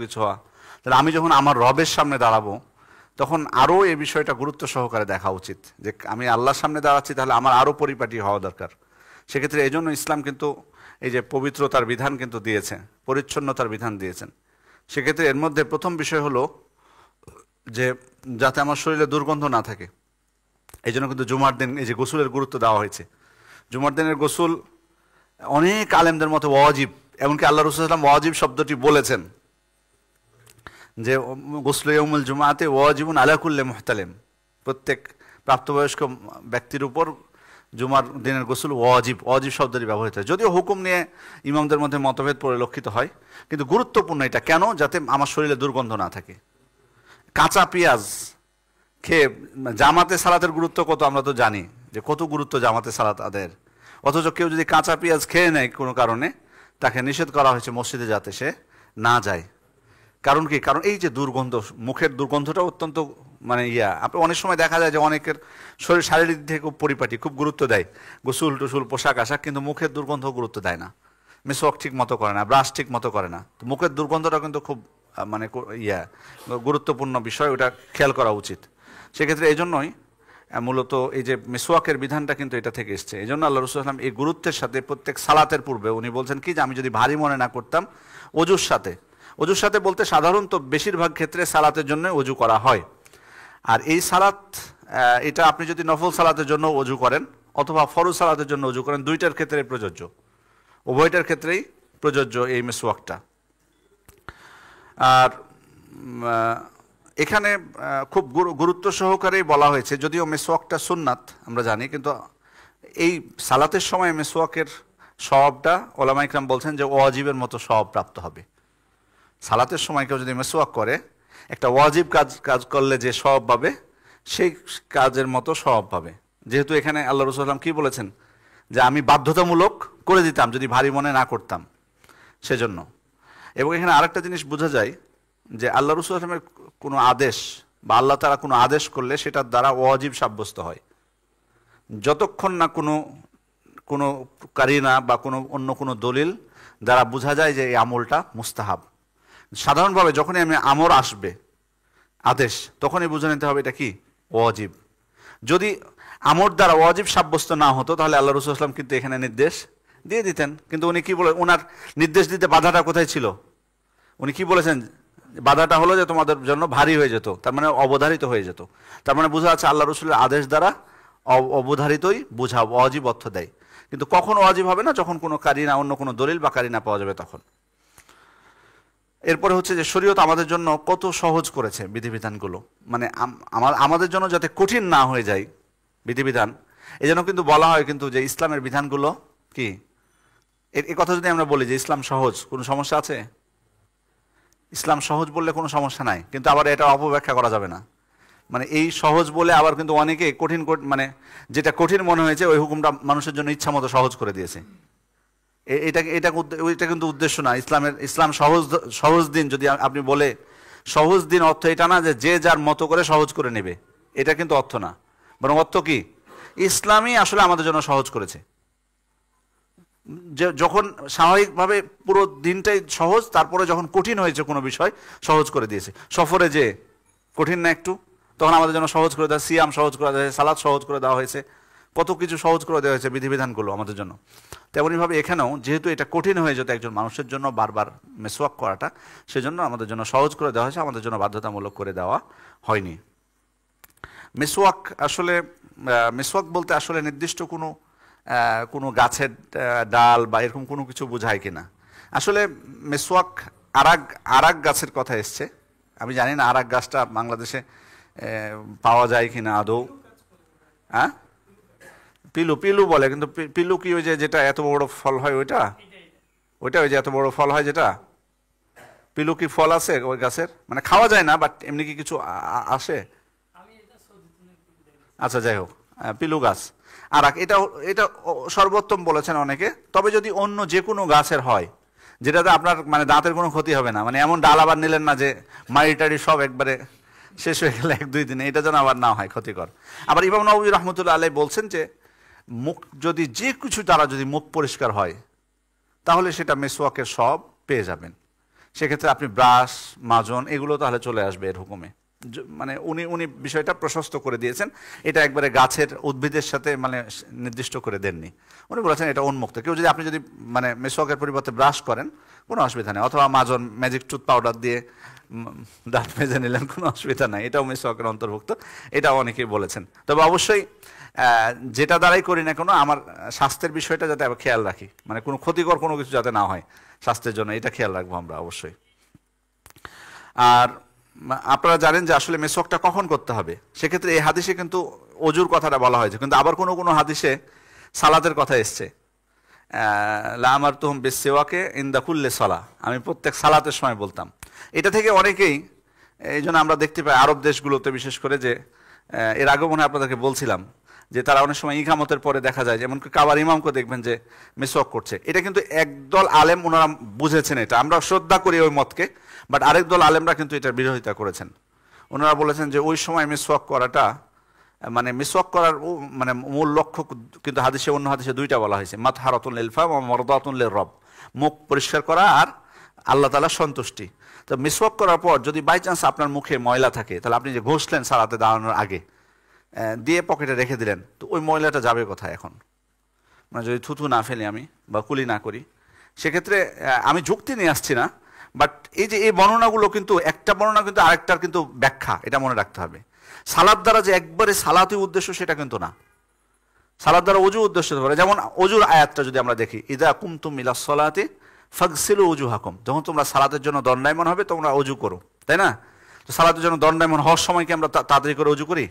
কিছু হওয়া, তাহলে আমি যখন আমার রবের সামনে দাঁড়াবো তখন আরও এই বিষয়টা গুরুত্ব সহকারে দেখা উচিত যে আমি আল্লাহর সামনে দাঁড়াচ্ছি, তাহলে আমার আরও পরিপাটি হওয়া দরকার। সেক্ষেত্রে এই জন্য ইসলাম কিন্তু এই যে পবিত্রতার বিধান কিন্তু দিয়েছে, পরিচ্ছন্নতার বিধান দিয়েছেন। সেক্ষেত্রে এর মধ্যে প্রথম বিষয় হলো যে যাতে আমার শরীরে দুর্গন্ধ না থাকে। এই জন্য কিন্তু জুমার দিন এই যে গোসলের গুরুত্ব দেওয়া হয়েছে। জুমার দিনের গোসল অনেক আলেমদের মতে ওয়াজিব, এমনকি আল্লাহ রাসূল সাল্লাল্লাহু আলাইহি ওয়াসাল্লাম ওয়াজিব শব্দটি বলেছেন যে গোসলে ইয়াউমুল জুমাআতে ওয়াজিবুন আলা কুল্লি মুহতালিম, প্রত্যেক প্রাপ্তবয়স্ক ব্যক্তির উপর জুমার দিনের গোসল ওয়াজিব, ওয়াজিব শব্দটি ব্যবহৃত হয়। যদিও হুকুম নিয়ে ইমামদের মধ্যে মতভেদ পরিলক্ষিত হয়, কিন্তু গুরুত্বপূর্ণ এটা কেন, যাতে আমার শরীরে দুর্গন্ধ না থাকে। কাঁচা পেঁয়াজ খেয়ে জামাতে সালাতের গুরুত্ব কত আমরা তো জানি, যে কত গুরুত্ব জামাতে সালাত আদায়ের, অথচ কেউ যদি কাঁচা পেঁয়াজ খেয়ে নেয় কোনো কারণে, তাকে নিষেধ করা হয়েছে মসজিদে যাতে সে না যায়। কারণ কি? কারণ এই যে দুর্গন্ধ, মুখের দুর্গন্ধটা অত্যন্ত আপনি অনেক সময় দেখা যায় যে অনেকের শরীর শারীরিক দিক থেকে খুব পরিপাটি, খুব গুরুত্ব দেয় গোসল টুসুল পোশাক আশাক, কিন্তু মুখের দুর্গন্ধ গুরুত্ব দেয় না, মিসওয়াক ঠিক মতো করে না, ব্রাশ ঠিক মতো করে না। তো মুখের দুর্গন্ধটা কিন্তু খুব গুরুত্বপূর্ণ বিষয়, ওটা খেয়াল করা উচিত। সেক্ষেত্রে এই জন্যই মূলত এই যে মিসওয়াকের বিধানটা কিন্তু এটা থেকে এসছে। এই জন্য আল্লাহ রাসূল সাল্লাল্লাহু আলাইহি ওয়াসাল্লাম এই গুরুত্বের সাথে প্রত্যেক সালাতের পূর্বে উনি বলছেন কি, যে আমি যদি ভারী মনে না করতাম অজুর সাথে, অজুর সাথে বলতে সাধারণত বেশিরভাগ ক্ষেত্রে সালাতের জন্য অজু করা হয়। আর এই সালাত এটা আপনি যদি নফল সালাতের জন্য অজু করেন অথবা ফরজ সালাতের জন্য অজু করেন, দুইটার ক্ষেত্রে প্রযোজ্য, উভয়টার ক্ষেত্রেই প্রযোজ্য এই মিসওয়াকটা। আর এখানে খুব গুরুত্ব সহকারেই বলা হয়েছে, যদিও মিসওয়াকটা সুন্নাত আমরা জানি, কিন্তু এই সালাতের সময় মিসওয়াকের সওয়াবটা ওলামা ইকরাম বলছেন যে ওয়াজিবের মতো সওয়াব প্রাপ্ত হবে। সালাতের সময় কেউ যদি মিসওয়াক করে, একটা ওয়াজিব কাজ করলে যে সওয়াব পাবে সেই কাজের মতো সওয়াব পাবে। যেহেতু এখানে আল্লাহ রাসূল সাল্লাল্লাহু আলাইহি ওয়াসাল্লাম কি বলেছেন, যে আমি বাধ্যতামূলক করে দিতাম যদি ভারী মনে না করতাম, সেজন্য। এবং এখানে আরেকটা জিনিস বোঝা যায় যে আল্লাহ রাসূল সাল্লাল্লাহু আলাইহি ওয়াসাল্লামের কোনো আদেশ বা আল্লাহ তাআলা কোনো আদেশ করলে সেটার দ্বারা ওয়াজিব সাব্যস্ত হয়, যতক্ষণ না কোনো কারিনা বা অন্য কোনো দলিল দ্বারা বোঝা যায় যে এই আমলটা মুস্তাহাব। সাধারণভাবে যখনই আমর আসবে আদেশ, তখনই বুঝে নিতে হবে এটা কি ওয়াজিব। যদি আমর দ্বারা ওয়াজিব সাব্যস্ত না হতো, তাহলে আল্লাহ রাসূল সাল্লাল্লাহু আলাইহি ওয়াসাল্লাম কিন্তু এখানে নির্দেশ দিয়ে দিতেন। কিন্তু উনি কি বলে, ওনার নির্দেশ দিতে বাধাটা কোথায় ছিল? উনি কি বলেছেন? বাধাটা হলো যে তোমাদের জন্য ভারী হয়ে যেত, তার মানে অবধারিত হয়ে যেত। তার মানে বোঝা যাচ্ছে আল্লাহ রাসূলের আদেশ দ্বারা অবধারিতই বোঝা, ওয়াজিব অর্থ দেয়। কিন্তু কখন ওয়াজিব হবে না? যখন কোনো কারিনা, অন্য কোনো দলিল বা কারিনা পাওয়া যাবে তখন। এরপরে হচ্ছে যে শরীয়ত আমাদের জন্য কত সহজ করেছে বিধিবিধানগুলো, মানে আমাদের জন্য যাতে কঠিন না হয়ে যায় বিধিবিধান, এই জন্য কিন্তু বলা হয় কিন্তু যে ইসলামের বিধানগুলো কি, এই কথা যদি আমরা বলি যে ইসলাম সহজ, কোনো সমস্যা আছে? ইসলাম সহজ বললে কোনো সমস্যা নাই, কিন্তু আবার এটা অপব্যাখ্যা করা যাবে না। মানে এই সহজ বলে আবার কিন্তু অনেকে কঠিন, মানে যেটা কঠিন মনে হয়েছে ওই হুকুমটা মানুষের জন্য ইচ্ছা মতো সহজ করে দিয়েছে। এটা কিন্তু উদ্দেশ্য না ইসলাম সহজ দিন। যদি আপনি বলে সহজ দিন, অর্থ এটা না যে যার মতো করে সহজ করে নেবে, এটা কিন্তু অর্থ না। বরং অর্থ কি, ইসলামই আসলে আমাদের জন্য সহজ করেছে। যে যখন স্বাভাবিকভাবে পুরো দিনটাই সহজ, তারপরে যখন কঠিন হয়েছে কোনো বিষয়, সহজ করে দিয়েছে। সফরে যে কঠিন না একটু, তখন আমাদের জন্য সহজ করে দেওয়া, সিয়াম সহজ করে দেওয়া হয়েছে, সালাত সহজ করে দেওয়া হয়েছে, কত কিছু সহজ করে দেওয়া হয়েছে বিধিবিধানগুলো আমাদের জন্য। তেমনইভাবে এখানেও যেহেতু এটা কঠিন হয়ে যেত একজন মানুষের জন্য বারবার মিসওয়াক করাটা, সেজন্য আমাদের জন্য সহজ করে দেওয়া হয়েছে, আমাদের জন্য বাধ্যতামূলক করে দেওয়া হয়নি। মিসওয়াক বলতে আসলে নির্দিষ্ট কোনো গাছের ডাল বা এরকম কোনো কিছু বোঝায় কিনা। আসলে মিসওয়াক আরাক গাছের কথা এসছে। আমি জানি না আরাক গাছটা বাংলাদেশে পাওয়া যায় কিনা আদৌ। হ্যাঁ, পিলু বলে, কিন্তু পিলু কি ওই যেটা এত বড় ফল হয় ওইটা ওই যে এত বড় ফল হয় যেটা পিলু, কি ফল আছে ওই গাছের? মানে খাওয়া যায় না, বাট এমনি কি কিছু আসে? আচ্ছা, যাই হোক, পিলু গাছ আর এটা সর্বোত্তম বলেছেন অনেকে। তবে যদি অন্য যে কোনো গাছের হয়, যেটাতে আপনার মানে দাঁতের কোনো ক্ষতি হবে না, মানে এমন ডাল আবার নিলেন না যে মাড়ি টাড়ি সব একবারে শেষ হয়ে গেলে 1-2 দিনে, এটা যেন আবার না হয় ক্ষতিকর। আবার ইমাম নববী রাহমাতুল্লাহ আলাইহি বলছেন যে মুখ যদি যে কিছু দ্বারা যদি মুখ পরিষ্কার হয়, তাহলে সেটা মিসওয়াকের সব পেয়ে যাবেন। সেক্ষেত্রে আপনি ব্রাশ, মাজন এগুলো তাহলে চলে আসবে এর হুকুমে। মানে উনি উনি বিষয়টা প্রশস্ত করে দিয়েছেন, এটা একবারে গাছের উদ্ভিদের সাথে মানে নির্দিষ্ট করে দেননি। উনি বলেছেন এটা উন্মুক্ত। কেউ যদি আপনি যদি মানে মেসওয়াকের পরিবর্তে ব্রাশ করেন কোনো অসুবিধা নেই, অথবা মাজন ম্যাজিক টুথ পাউডার দিয়ে দাঁত মেজে নিলেন, কোনো অসুবিধা নাই, এটাও মেসওয়াকের অন্তর্ভুক্ত, এটাও অনেকেই বলেছেন। তবে অবশ্যই যেটা দ্বারাই করি না কোনো আমার স্বাস্থ্যের বিষয়টা যাতে আবার খেয়াল রাখি, মানে কোনো ক্ষতিকর কোনো কিছু যাতে না হয় স্বাস্থ্যের জন্য, এটা খেয়াল রাখবো আমরা অবশ্যই। আর আপনারা জানেন যে আসলে মেসওয়াকটা কখন করতে হবে, সেক্ষেত্রে এই হাদিসে কিন্তু অজুর কথাটা বলা হয়েছে, কিন্তু আবার কোনো কোনো হাদিসে সালাতের কথা এসছে, লা আমারতুহুম বিসসিওয়াকে ইনদা কুল্লি সালাহ, আমি প্রত্যেক সালাতের সময় বলতাম। এটা থেকে অনেকেই, এই জন্য আমরা দেখতে পাই আরব দেশগুলোতে বিশেষ করে, যে এর আগে মনে হয় আপনাদেরকে বলছিলাম যে তারা অনেক সময় ইকামতের পরে দেখা যায়, যেমন কাবার ইমামকে দেখবেন যে মেসওয়াক করছে। এটা কিন্তু একদল আলেম ওনারা বুঝেছেন, এটা আমরা শ্রদ্ধা করি ওই মতকে, বাট আরেক দল আলেমরা কিন্তু এটার বিরোধিতা করেছেন। ওনারা বলেছেন যে ওই সময় মেসওয়াক করাটা, মানে মিসওয়াক করার মানে মূল লক্ষ্য কিন্তু হাদিসে, অন্য হাদিসে দুইটা বলা হয়েছে, মাতহারাতুল লিল ফাম ওয়া মারদাতুল লির রব, মুখ পরিষ্কার করা আর আল্লাহ তাআলার সন্তুষ্টি। তো মিসওয়াক করার পর যদি বাই চান্স আপনার মুখে ময়লা থাকে, তাহলে আপনি যে ঘষলেন সালাতে দাঁড়ানোর আগে, দিয়ে পকেটে রেখে দিলেন, তো ওই ময়লাটা যাবে কোথায় এখন? মানে যদি থুথু না ফেলি আমি বা কুলি না করি, সেক্ষেত্রে আমি যুক্তি নিয়ে আসছি না, বাট এই যে এই বর্ণনাগুলো কিন্তু একটা বর্ণনা কিন্তু আরেকটার কিন্তু ব্যাখ্যা, এটা মনে রাখতে হবে। সালাদ দ্বারা যে একবারে সালাতই উদ্দেশ্য সেটা কিন্তু না, সালাদ দ্বারা অজু উদ্দেশ্য হতে পারে। যেমন অজুর আয়াতটা যদি আমরা দেখি, ইদা কুমতুম ইলাস সালাতি ফাগসিলু উজুহাকুম, যখন তোমরা সালাতের জন্য দণ্ডায়মান হবে তোমরা অজু করো, তাই না? তো সালাতের জন্য দণ্ডায়মান হওয়ার সময় কি আমরা তাড়াতাড়ি করে অজু করি?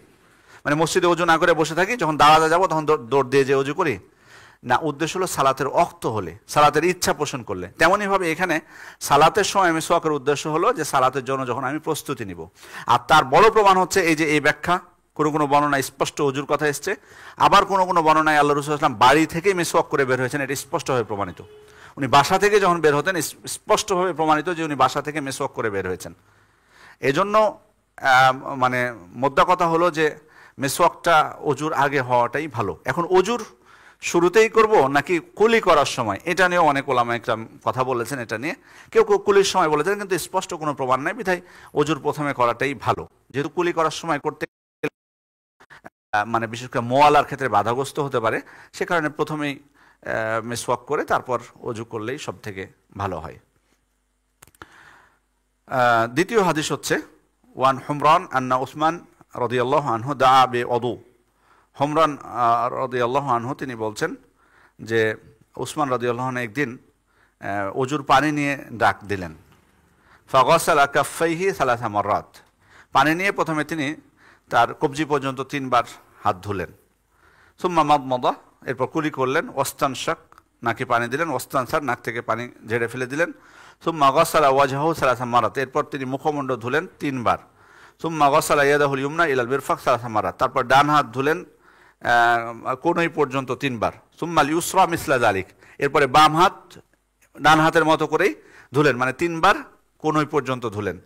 মানে মসজিদে অজু না করে বসে থাকি, যখন দাঁড়াতে যাবো তখন দৌড় দিয়ে যে অজু করি না? উদ্দেশ্য হলো সালাতের অক্ত হলে, সালাতের ইচ্ছা পোষণ করলে। তেমনইভাবে এখানে সালাতের সময় মিসওয়াকের উদ্দেশ্য হলো যে সালাতের জন্য যখন আমি প্রস্তুতি নিব। আর তার বড় প্রমাণ হচ্ছে এই যে এই ব্যাখ্যা, কোনো কোনো বর্ণনায় স্পষ্ট অজুর কথা এসছে, আবার কোনো কোনো বর্ণনায় আল্লাহ রাসূল সাল্লাল্লাহু আলাইহি ওয়াসাল্লাম বাড়ি থেকেই মিসওয়াক করে বের হয়েছেন, এটা স্পষ্টভাবে প্রমাণিত। উনি বাসা থেকে যখন বের হতেন স্পষ্টভাবে প্রমাণিত যে উনি বাসা থেকে মিসওয়াক করে বের হয়েছেন। এজন্য মানে মোদ্দা কথা হলো যে মিসওয়াকটা অজুর আগে হওয়াটাই ভালো। এখন অজুর শুরুতেই করব নাকি কুলি করার সময়, এটা নিয়েও অনেক ওলামা একরাম কথা বলেছেন। এটা নিয়ে কেউ কেউ কুলির সময় বলেছেন, কিন্তু স্পষ্ট কোনো প্রমাণ নাই, বিধায় অজুর প্রথমে করাটাই ভালো। যেহেতু কুলি করার সময় করতে মানে বিশেষ করে মোয়ালার ক্ষেত্রে বাধাগ্রস্ত হতে পারে, সে কারণে প্রথমেই মিসওয়াক করে তারপর অজু করলেই সব থেকে ভালো হয়। দ্বিতীয় হাদিস হচ্ছে ওয়ান হুমরান আন্না উসমান রাদিয়াল্লাহু আনহু দাআ বিউযু। হুমরান রাদিয়াল্লাহু আনহু তিনি বলছেন যে উসমান রাদিয়াল্লাহু আনহু একদিন অজুর পানি নিয়ে ডাক দিলেন। ফাগাসালা কাফাইহি সালাসা মাররাত, পানি নিয়ে প্রথমে তিনি তার কবজি পর্যন্ত 3 বার হাত ধুলেন। সুম্মা মাদমাদা, এরপর কুলি করলেন। ওয়াস্তানশাক, নাকে পানি দিলেন। ওয়াস্তানসার, নাক থেকে পানি ঝেড়ে ফেলে দিলেন। সুম্মা গাসালা ওয়াজহাহু সালাসা মারাত, এরপর তিনি মুখমণ্ডল ধুলেন 3 বার। সুম্মা গাসালা ইয়াদাহুল ইয়ুমনা ইলাল মিরফাক সালাসা মারাত, তারপর ডান হাত ধুলেন কোনই পর্যন্ত 3 বার। সুম্মাল ইউসরা মিসলা যালিক, এরপরে বাম হাত ডান হাতের মতো করেই ধুলেন, মানে 3 বার কোনই পর্যন্ত ধুলেন।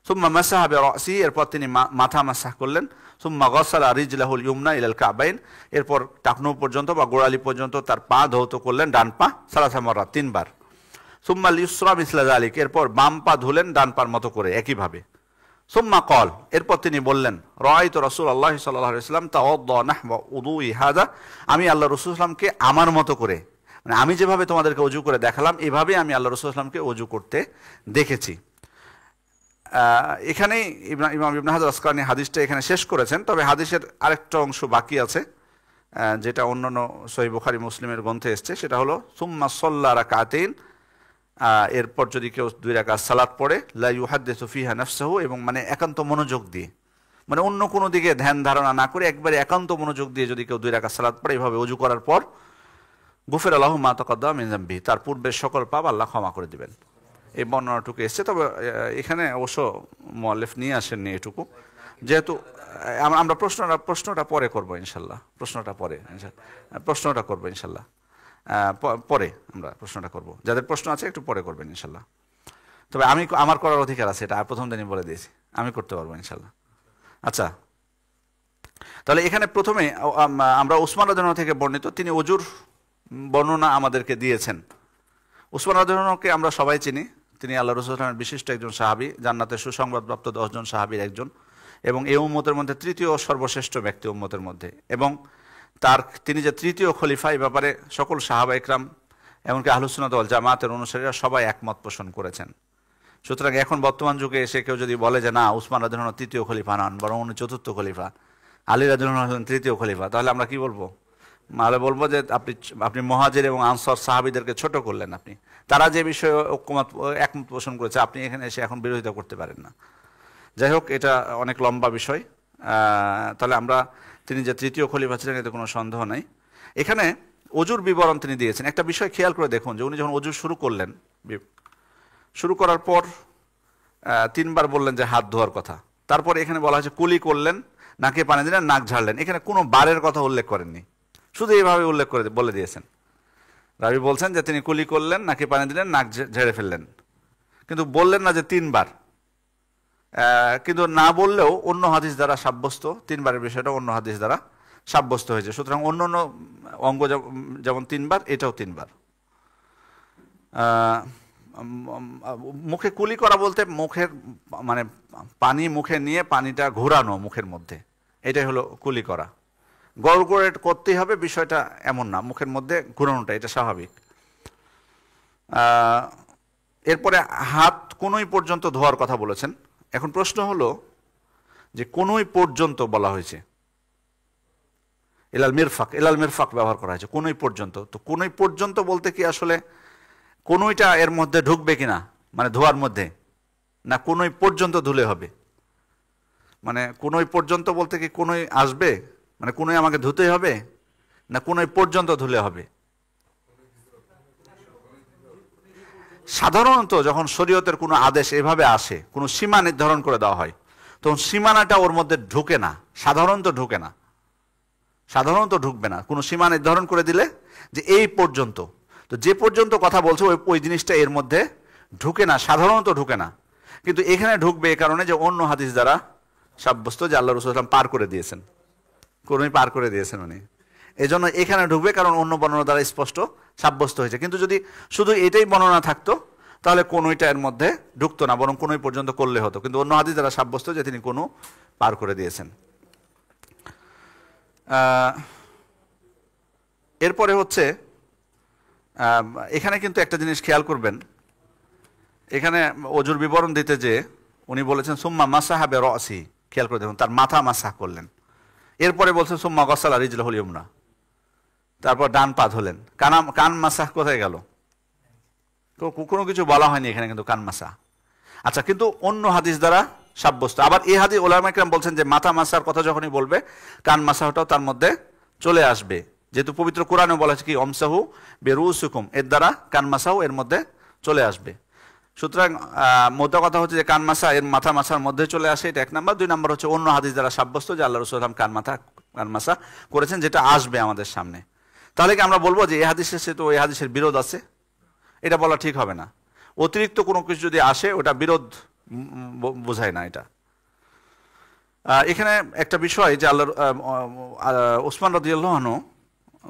সুম্মা মাসাহা বিরাসিহি, এরপর তিনি মাথা মাসাহ করলেন। সুম্মা গাসালা রিজলাহুল ইয়ুমনা ইলাল কাবাইন, এরপর টাকনু পর্যন্ত বা গোড়ালি পর্যন্ত তার পা ধৌত করলেন, ডান পা, সালাসা মাররাত 3 বার। সুম্মাল ইউসরা মিসলা যালিক, এরপর বাম পা ধুলেন ডান পার মতো করে একইভাবে। সুম্মা কল, এরপর তিনি বললেন রাআইতু রাসূলুল্লাহ সাল্লাল্লাহু আলাইহি ওয়াসাল্লাম তাওয়াদ্দা নাহওয়া উযুই হাযা, আমি আল্লাহ রাসূল সাল্লাল্লাহু আলাইহি ওয়াসাল্লামকে আমার মতো করে, মানে আমি যেভাবে তোমাদেরকে ওযু করে দেখালাম এভাবে আমি আল্লাহ রাসূল সাল্লাল্লাহু আলাইহি ওয়াসাল্লামকে ওযু করতে দেখেছি। এখানেই ইমাম ইবনে হাজার আসকালানী হাদিসটা এখানে শেষ করেছেন। তবে হাদিসের আরেকটা অংশ বাকি আছে, যেটা অন্যান্য সহিহ বুখারী মুসলিমের গ্রন্থে এসেছে, সেটা হলো সুম্মা সাল্লা রাকাতাইন, এরপর যদি কেউ 2 রাকাত সালাত পড়ে, লা ইউহাদ্দিসু ফিহা নাফসাহু, এবং মানে একান্ত মনোযোগ দিয়ে, মানে অন্য কোনো দিকে ধ্যান ধারণা না করে একবারে একান্ত মনোযোগ দিয়ে যদি কেউ 2 রাকাত সালাত পড়ে এভাবে ওযু করার পর, গুফিরা লাহু মা তাকাদ্দামা মিন যামবিহি, তার পূর্বের সকল পাপ আল্লাহ ক্ষমা করে দিবেন। এই বর্ণনাটুকু এসছে। তবে এখানে অবশ্য মুআল্লিফ নিয়ে আসেননি এটুকু, যেহেতু আমরা প্রশ্নটা পরে করবো ইনশাল্লাহ, প্রশ্নটা করবো ইনশাল্লাহ, পরে আমরা প্রশ্নটা করব। যাদের প্রশ্ন আছে একটু পরে করবেন ইনশাল্লাহ। তবে আমার করার অধিকার আছে, এটা প্রথম দিনই বলে দিয়েছি, আমি করতে পারবো ইনশাল্লাহ। আচ্ছা, তাহলে এখানে প্রথমে আমরা উসমান রাদিয়াল্লাহু আনহু থেকে বর্ণিত, তিনি অজুর বর্ণনা আমাদেরকে দিয়েছেন। উসমান রাদিয়াল্লাহু আনহুকে আমরা সবাই চিনি, তিনি আল্লাহ রাসূল সাল্লাল্লাহু আলাইহি ওয়াসাল্লামের বিশিষ্ট একজন সাহাবী, জান্নাতের সুসংবাদপ্রাপ্ত 10 জন সাহাবীর একজন, এবং এই উম্মতের মধ্যে তৃতীয় সর্বশ্রেষ্ঠ ব্যক্তি উম্মতের মধ্যে। এবং তিনি যে তৃতীয় খলিফা এই ব্যাপারে সকল সাহাবা ইকরাম এমনকি আহলুস সুন্নাত ওয়াল জামাতের অনুসারীরা সবাই একমত পোষণ করেছেন। সুতরাং এখন বর্তমান যুগে এসে কেউ যদি বলে যে না, উসমান রাদিয়াল্লাহু আনহু তৃতীয় খলিফা নন, বরং উনি চতুর্থ খলিফা, আলী রাদিয়াল্লাহু আনহু হলেন তৃতীয় খলিফা, তাহলে আমরা কি বলবো? তাহলে বলবো যে আপনি মুহাজির এবং আনসার সাহাবীদেরকে ছোট করলেন। আপনি তারা যে বিষয়ে একমত পোষণ করেছে, আপনি এখানে এসে এখন বিরোধিতা করতে পারেন না। যাই হোক, এটা অনেক লম্বা বিষয়। তাহলে তিনি যে তৃতীয় খলিফা ছিলেন এতে কোনো সন্দেহ নাই। এখানে অজুর বিবরণ তিনি দিয়েছেন। একটা বিষয় খেয়াল করে দেখুন যে উনি যখন অজু শুরু করলেন, শুরু করার পর 3 বার বললেন যে হাত ধোয়ার কথা। তারপর এখানে বলা হয়েছে কুলি করলেন, নাকে পানি দিলেন, নাক ঝাড়লেন। এখানে কোনো বারের কথা উল্লেখ করেননি, শুধু এইভাবে উল্লেখ করে বলে দিয়েছেন। রাবি বলছেন যে তিনি কুলি করলেন, নাকে পানি দিলেন, নাক ঝেড়ে ফেললেন, কিন্তু বললেন না যে 3 বার। কিন্তু না বললেও অন্য হাদিস দ্বারা সাব্যস্ত, 3 বারের বিষয়টা অন্য হাদিস দ্বারা সাব্যস্ত হয়েছে। সুতরাং অন্য অন্য অঙ্গ যেমন 3 বার, এটাও 3 বার। মুখে কুলি করা বলতে মুখের মানে পানি মুখে নিয়ে পানিটা ঘোরানো মুখের মধ্যে, এটাই হলো কুলি করা। গড়গড়ে করতেই হবে বিষয়টা এমন না, মুখের মধ্যে ঘোরানোটা এটা স্বাভাবিক। এরপরে হাত কোনোই পর্যন্ত ধোয়ার কথা বলেছেন। এখন প্রশ্ন হলো যে কোনোই পর্যন্ত বলা হয়েছে, এলাল মিরফাক ব্যবহার করা হয়েছে কোনোই পর্যন্ত। তো কোনোই পর্যন্ত বলতে কি আসলে কোনোইটা এর মধ্যে ঢুকবে কিনা, মানে ধোয়ার মধ্যে, না কোনোই পর্যন্ত ধুলে হবে? মানে কোনোই পর্যন্ত বলতে কি কোনোই আসবে, মানে কোনোই আমাকে ধুতেই হবে, না কোনোই পর্যন্ত ধুলে হবে? সাধারণত যখন শরীয়তের কোনো আদেশ এভাবে আসে, কোনো সীমা নির্ধারণ করে দেওয়া হয়, তখন সীমানাটা ওর মধ্যে ঢুকে না, সাধারণত ঢুকে না, সাধারণত ঢুকবে না। কোনো সীমা নির্ধারণ করে দিলে যে এই পর্যন্ত, তো যে পর্যন্ত কথা বলছে ওই জিনিসটা এর মধ্যে ঢুকে না, সাধারণত ঢুকে না। কিন্তু এখানে ঢুকবে এই কারণে যে অন্য হাদিস দ্বারা সাব্যস্ত যে আল্লাহ রাসূল সাল্লাল্লাহু আলাইহি ওয়াসাল্লাম পার করে দিয়েছেন, কোনোই পার করে দিয়েছেন উনি, এই জন্য এখানে ঢুকবে, কারণ অন্য বর্ণনা দ্বারা স্পষ্ট সাব্যস্ত হয়েছে। কিন্তু যদি শুধু এটাই বর্ণনা থাকতো তাহলে কোনোইটা এর মধ্যে ঢুকতো না, বরং কোনোই পর্যন্ত করলে হতো। কিন্তু অন্য হাদিস দ্বারা সাব্যস্ত যে তিনি কোনো পার করে দিয়েছেন। এরপরে হচ্ছে এখানে কিন্তু একটা জিনিস খেয়াল করবেন, এখানে অজুর বিবরণ দিতে যে উনি বলেছেন সুম্মা মাসাহা বিরাসি, খেয়াল করে দেখুন তার মাথা মাসাহ করলেন। এরপরে বলছেন সুম্মা গাসালা রিজলাহুল ইয়ুমনা, তারপর ডান পা ধুলেন। কান মাসাহ কোথায় গেল? কোনো কিছু বলা হয়নি এখানে কিন্তু কান মাসাহ। আচ্ছা, কিন্তু অন্য হাদিস দ্বারা সাব্যস্ত। আবার এই হাদিস উলামা ইকরাম বলছেন যে মাথা মাসার কথা যখনই বলবে কান মাসাহটাও তার মধ্যে চলে আসবে, যেহেতু পবিত্র কোরআনে বলা হয়েছে কি অমসাহু বিরুসুকুম, এর দ্বারা কান মাসাও এর মধ্যে চলে আসবে। সুতরাং মোদ্দা কথা হচ্ছে যে কান মাসা এর মাথা মাসার মধ্যে চলে আসে, এটা 1 নাম্বার। 2 নাম্বার হচ্ছে অন্য হাদিস দ্বারা সাব্যস্ত যে আল্লাহ রাসূল সাল্লাল্লাহু আলাইহি ওয়াসাল্লাম কান মাসা করেছেন, যেটা আসবে আমাদের সামনে। তাহলে কি আমরা বলবো যে এই হাদিসের সাথে ওই হাদিসের বিরোধ আছে? এটা বলা ঠিক হবে না। অতিরিক্ত কোনো কিছু যদি আসে ওটা বিরোধ বোঝায় না এটা। এখানে একটা বিষয় যে ওসমান রাদিয়াল্লাহু আনহু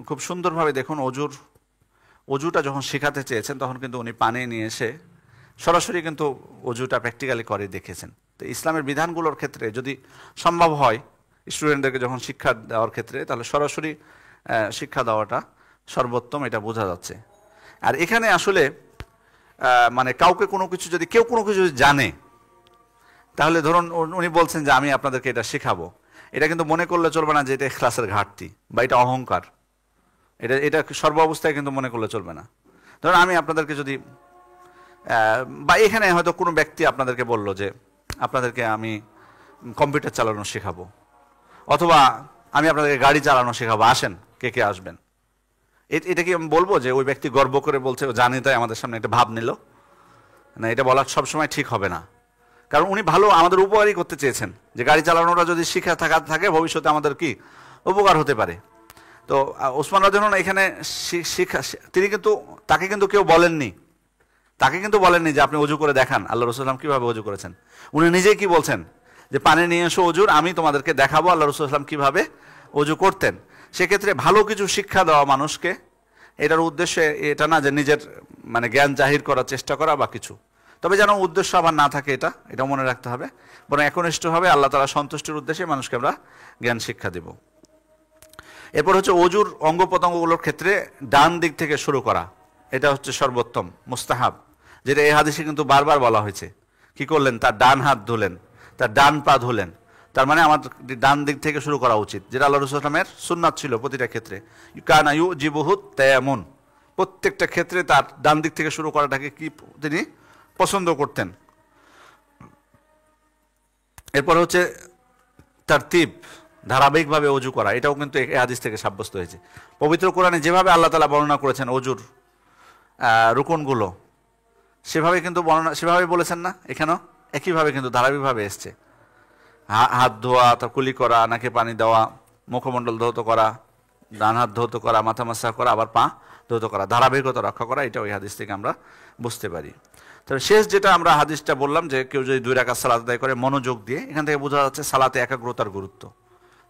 খুব সুন্দরভাবে দেখুন অজুটা যখন শেখাতে চেয়েছেন তখন কিন্তু উনি পানি নিয়ে এসে সরাসরি কিন্তু অজুটা প্র্যাকটিক্যালি করে দেখেছেন। তো ইসলামের বিধানগুলোর ক্ষেত্রে যদি সম্ভব হয় স্টুডেন্টদেরকে যখন শিক্ষা দেওয়ার ক্ষেত্রে, তাহলে সরাসরি শিক্ষা দেওয়াটা সর্বোত্তম, এটা বোঝা যাচ্ছে। আর এখানে আসলে মানে কাউকে কোনো কিছু যদি কেউ কোনো কিছু যদি জানে, তাহলে ধরুন উনি বলছেন যে আমি আপনাদেরকে এটা শেখাবো, এটা কিন্তু মনে করলে চলবে না যে এটা ইখলাসের ঘাটতি বা এটা অহংকার, এটা সর্বাবস্থায় কিন্তু মনে করলে চলবে না। ধরুন আমি আপনাদেরকে যদি বা এখানে হয়তো কোনো ব্যক্তি আপনাদেরকে বলল যে আপনাদেরকে আমি কম্পিউটার চালানো শেখাবো, অথবা আমি আপনাদেরকে গাড়ি চালানো শেখাবো, আসেন কে কে আসবেন। এটা কি আমি বলবো যে ওই ব্যক্তি গর্ব করে বলছে ও জানে তাই আমাদের সামনে একটা ভাব নিল? না, এটা বলা সবসময় ঠিক হবে না। কারণ উনি ভালো আমাদের উপকারই করতে চেয়েছেন, যে গাড়ি চালানোটা যদি শিক্ষা থাকে ভবিষ্যতে আমাদের কি উপকার হতে পারে। তো ওসমান রাদিয়াল্লাহু আনহু এখানে তিনি কিন্তু তাকে কিন্তু কেউ বলেননি, যে আপনি অজু করে দেখান আল্লাহ রাসূল সাল্লাল্লাহু আলাইহি ওয়াসাল্লাম কিভাবে অজু করেছেন। উনি নিজেই কি বলছেন যে পানি নিয়ে এসো অজুর, আমি তোমাদেরকে দেখাবো আল্লাহ রাসূল সাল্লাল্লাহু আলাইহি ওয়াসাল্লাম কিভাবে অজু করতেন। সেক্ষেত্রে ভালো কিছু শিক্ষা দেওয়া মানুষকে, এটার উদ্দেশ্যে এটা না যে নিজের মানে জ্ঞান জাহির করার চেষ্টা করা বা কিছু, তবে যেন উদ্দেশ্য আবার না থাকে, এটা মনে রাখতে হবে, বরং একনিষ্ঠভাবে আল্লাহ তাআলা সন্তুষ্টির উদ্দেশ্যে মানুষকে আমরা জ্ঞান শিক্ষা দেব। এরপর হচ্ছে অজুর অঙ্গ প্রত্যঙ্গগুলোর ক্ষেত্রে ডান দিক থেকে শুরু করা, এটা হচ্ছে সর্বোত্তম মুস্তাহাব, যেটা এই হাদিসে কিন্তু বারবার বলা হয়েছে। কি করলেন? তার ডান হাত ধুলেন, তার ডান পা ধুলেন, তার মানে আমার ডান দিক থেকে শুরু করা উচিত, যেটা আল্লাহ রাসূল সাল্লাল্লাহু আলাইহি ওয়াসাল্লামের সুন্নাত ছিল প্রতিটা ক্ষেত্রে। কানা ইউজিবুহু তায়াম্মুন, প্রত্যেকটা ক্ষেত্রে তার ডান দিক থেকে শুরু করাটাকে কি তিনি পছন্দ করতেন। এরপর হচ্ছে তারতিব, ধারাবাহিকভাবে অজু করা, এটাও কিন্তু এই হাদিস থেকে সাব্যস্ত হয়েছে। পবিত্র কোরআনে যেভাবে আল্লাহ তাআলা বর্ণনা করেছেন অজুর রুকনগুলো, সেভাবে কিন্তু সেভাবে বলেছেন না, এখানেও একইভাবে কিন্তু ধারাবাহিকভাবে এসছে। হাত ধোয়া, তা কুলি করা, নাকে পানি দেওয়া, মুখমণ্ডল ধৌত করা, ডান হাত ধৌত করা, মাথা মাসা করা, আবার পা ধৌত করা, ধারাবাহিকতা রক্ষা করা, এটা ওই হাদিস থেকে আমরা বুঝতে পারি। তবে শেষ যেটা আমরা হাদিসটা বললাম যে কেউ যদি 2 রাকাত সালাত আদায় করে মনোযোগ দিয়ে, এখান থেকে বোঝা যাচ্ছে সালাতে একাগ্রতার গুরুত্ব।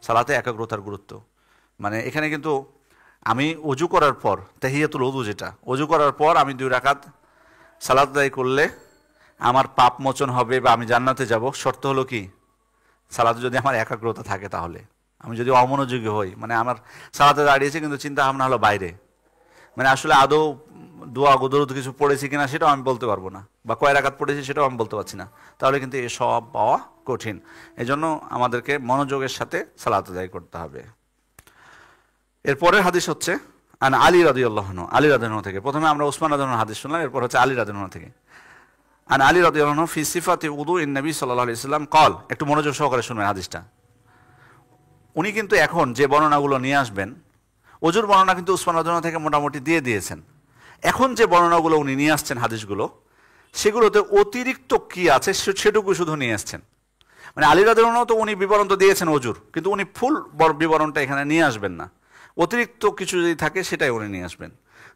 সালাতে একাগ্রতার গুরুত্ব মানে এখানে কিন্তু আমি অজু করার পর, তাহিয়াতুল ওযু যেটা, অজু করার পর আমি 2 রাকাত সালাত আদায় করলে আমার পাপ মোচন হবে বা আমি জান্নাতে যাব। শর্ত হলো কি? সালাতে যদি আমার একাগ্রতা থাকে, তাহলে আমি যদি অমনোযোগী হই, মানে আমার সালাতে দাঁড়িয়েছে কিন্তু চিন্তা ভাবনা হলো বাইরে, মানে আসলে আদৌ দোয়া দরুদ কিছু পড়েছি কিনা সেটাও আমি বলতে পারবো না, বা কয় রাকাত পড়েছি সেটাও আমি বলতে পারছি না, তাহলে কিন্তু এসব পাওয়া কঠিন। এজন্য আমাদেরকে মনোযোগের সাথে সালাত আদায় করতে হবে। এরপরের হাদিস হচ্ছে আন আলী রাদিয়াল্লাহু আনহু, আলী রাদিয়াল্লাহু থেকে। প্রথমে আমরা উসমান রাদিয়াল্লাহু আনহু হাদিস শুনলাম, এরপর হচ্ছে আলী রাদিয়াল্লাহু থেকে। আন আলী রাদিয়াল্লাহু আনহু ফি সিফাতি উযুইন নবী সাল্লাল্লাহু আলাইহি ওয়াসাল্লাম قال, একটু মনোযোগ সহকারে শুনবেন হাদিসটা। উনি কিন্তু এখন যে বর্ণনাগুলো নিয়ে আসবেন, অজুর বর্ণনা কিন্তু উসমান রাদিয়াল্লাহু থেকে মোটামুটি দিয়ে দিয়েছেন। এখন যে বর্ণনাগুলো উনি নিয়ে আসছেন হাদিসগুলো, সেগুলোতে অতিরিক্ত কি আছে সেটুকু শুধু নিয়ে আসছেন। মানে আলী রাদিয়াল্লাহু আনহু তো উনি বিবরণ তো দিয়েছেন অজুর, কিন্তু উনি ফুল বিবরণটা এখানে নিয়ে আসবেন না, অতিরিক্ত কিছু যদি থাকে সেটাই উনি নিয়ে আসবেন।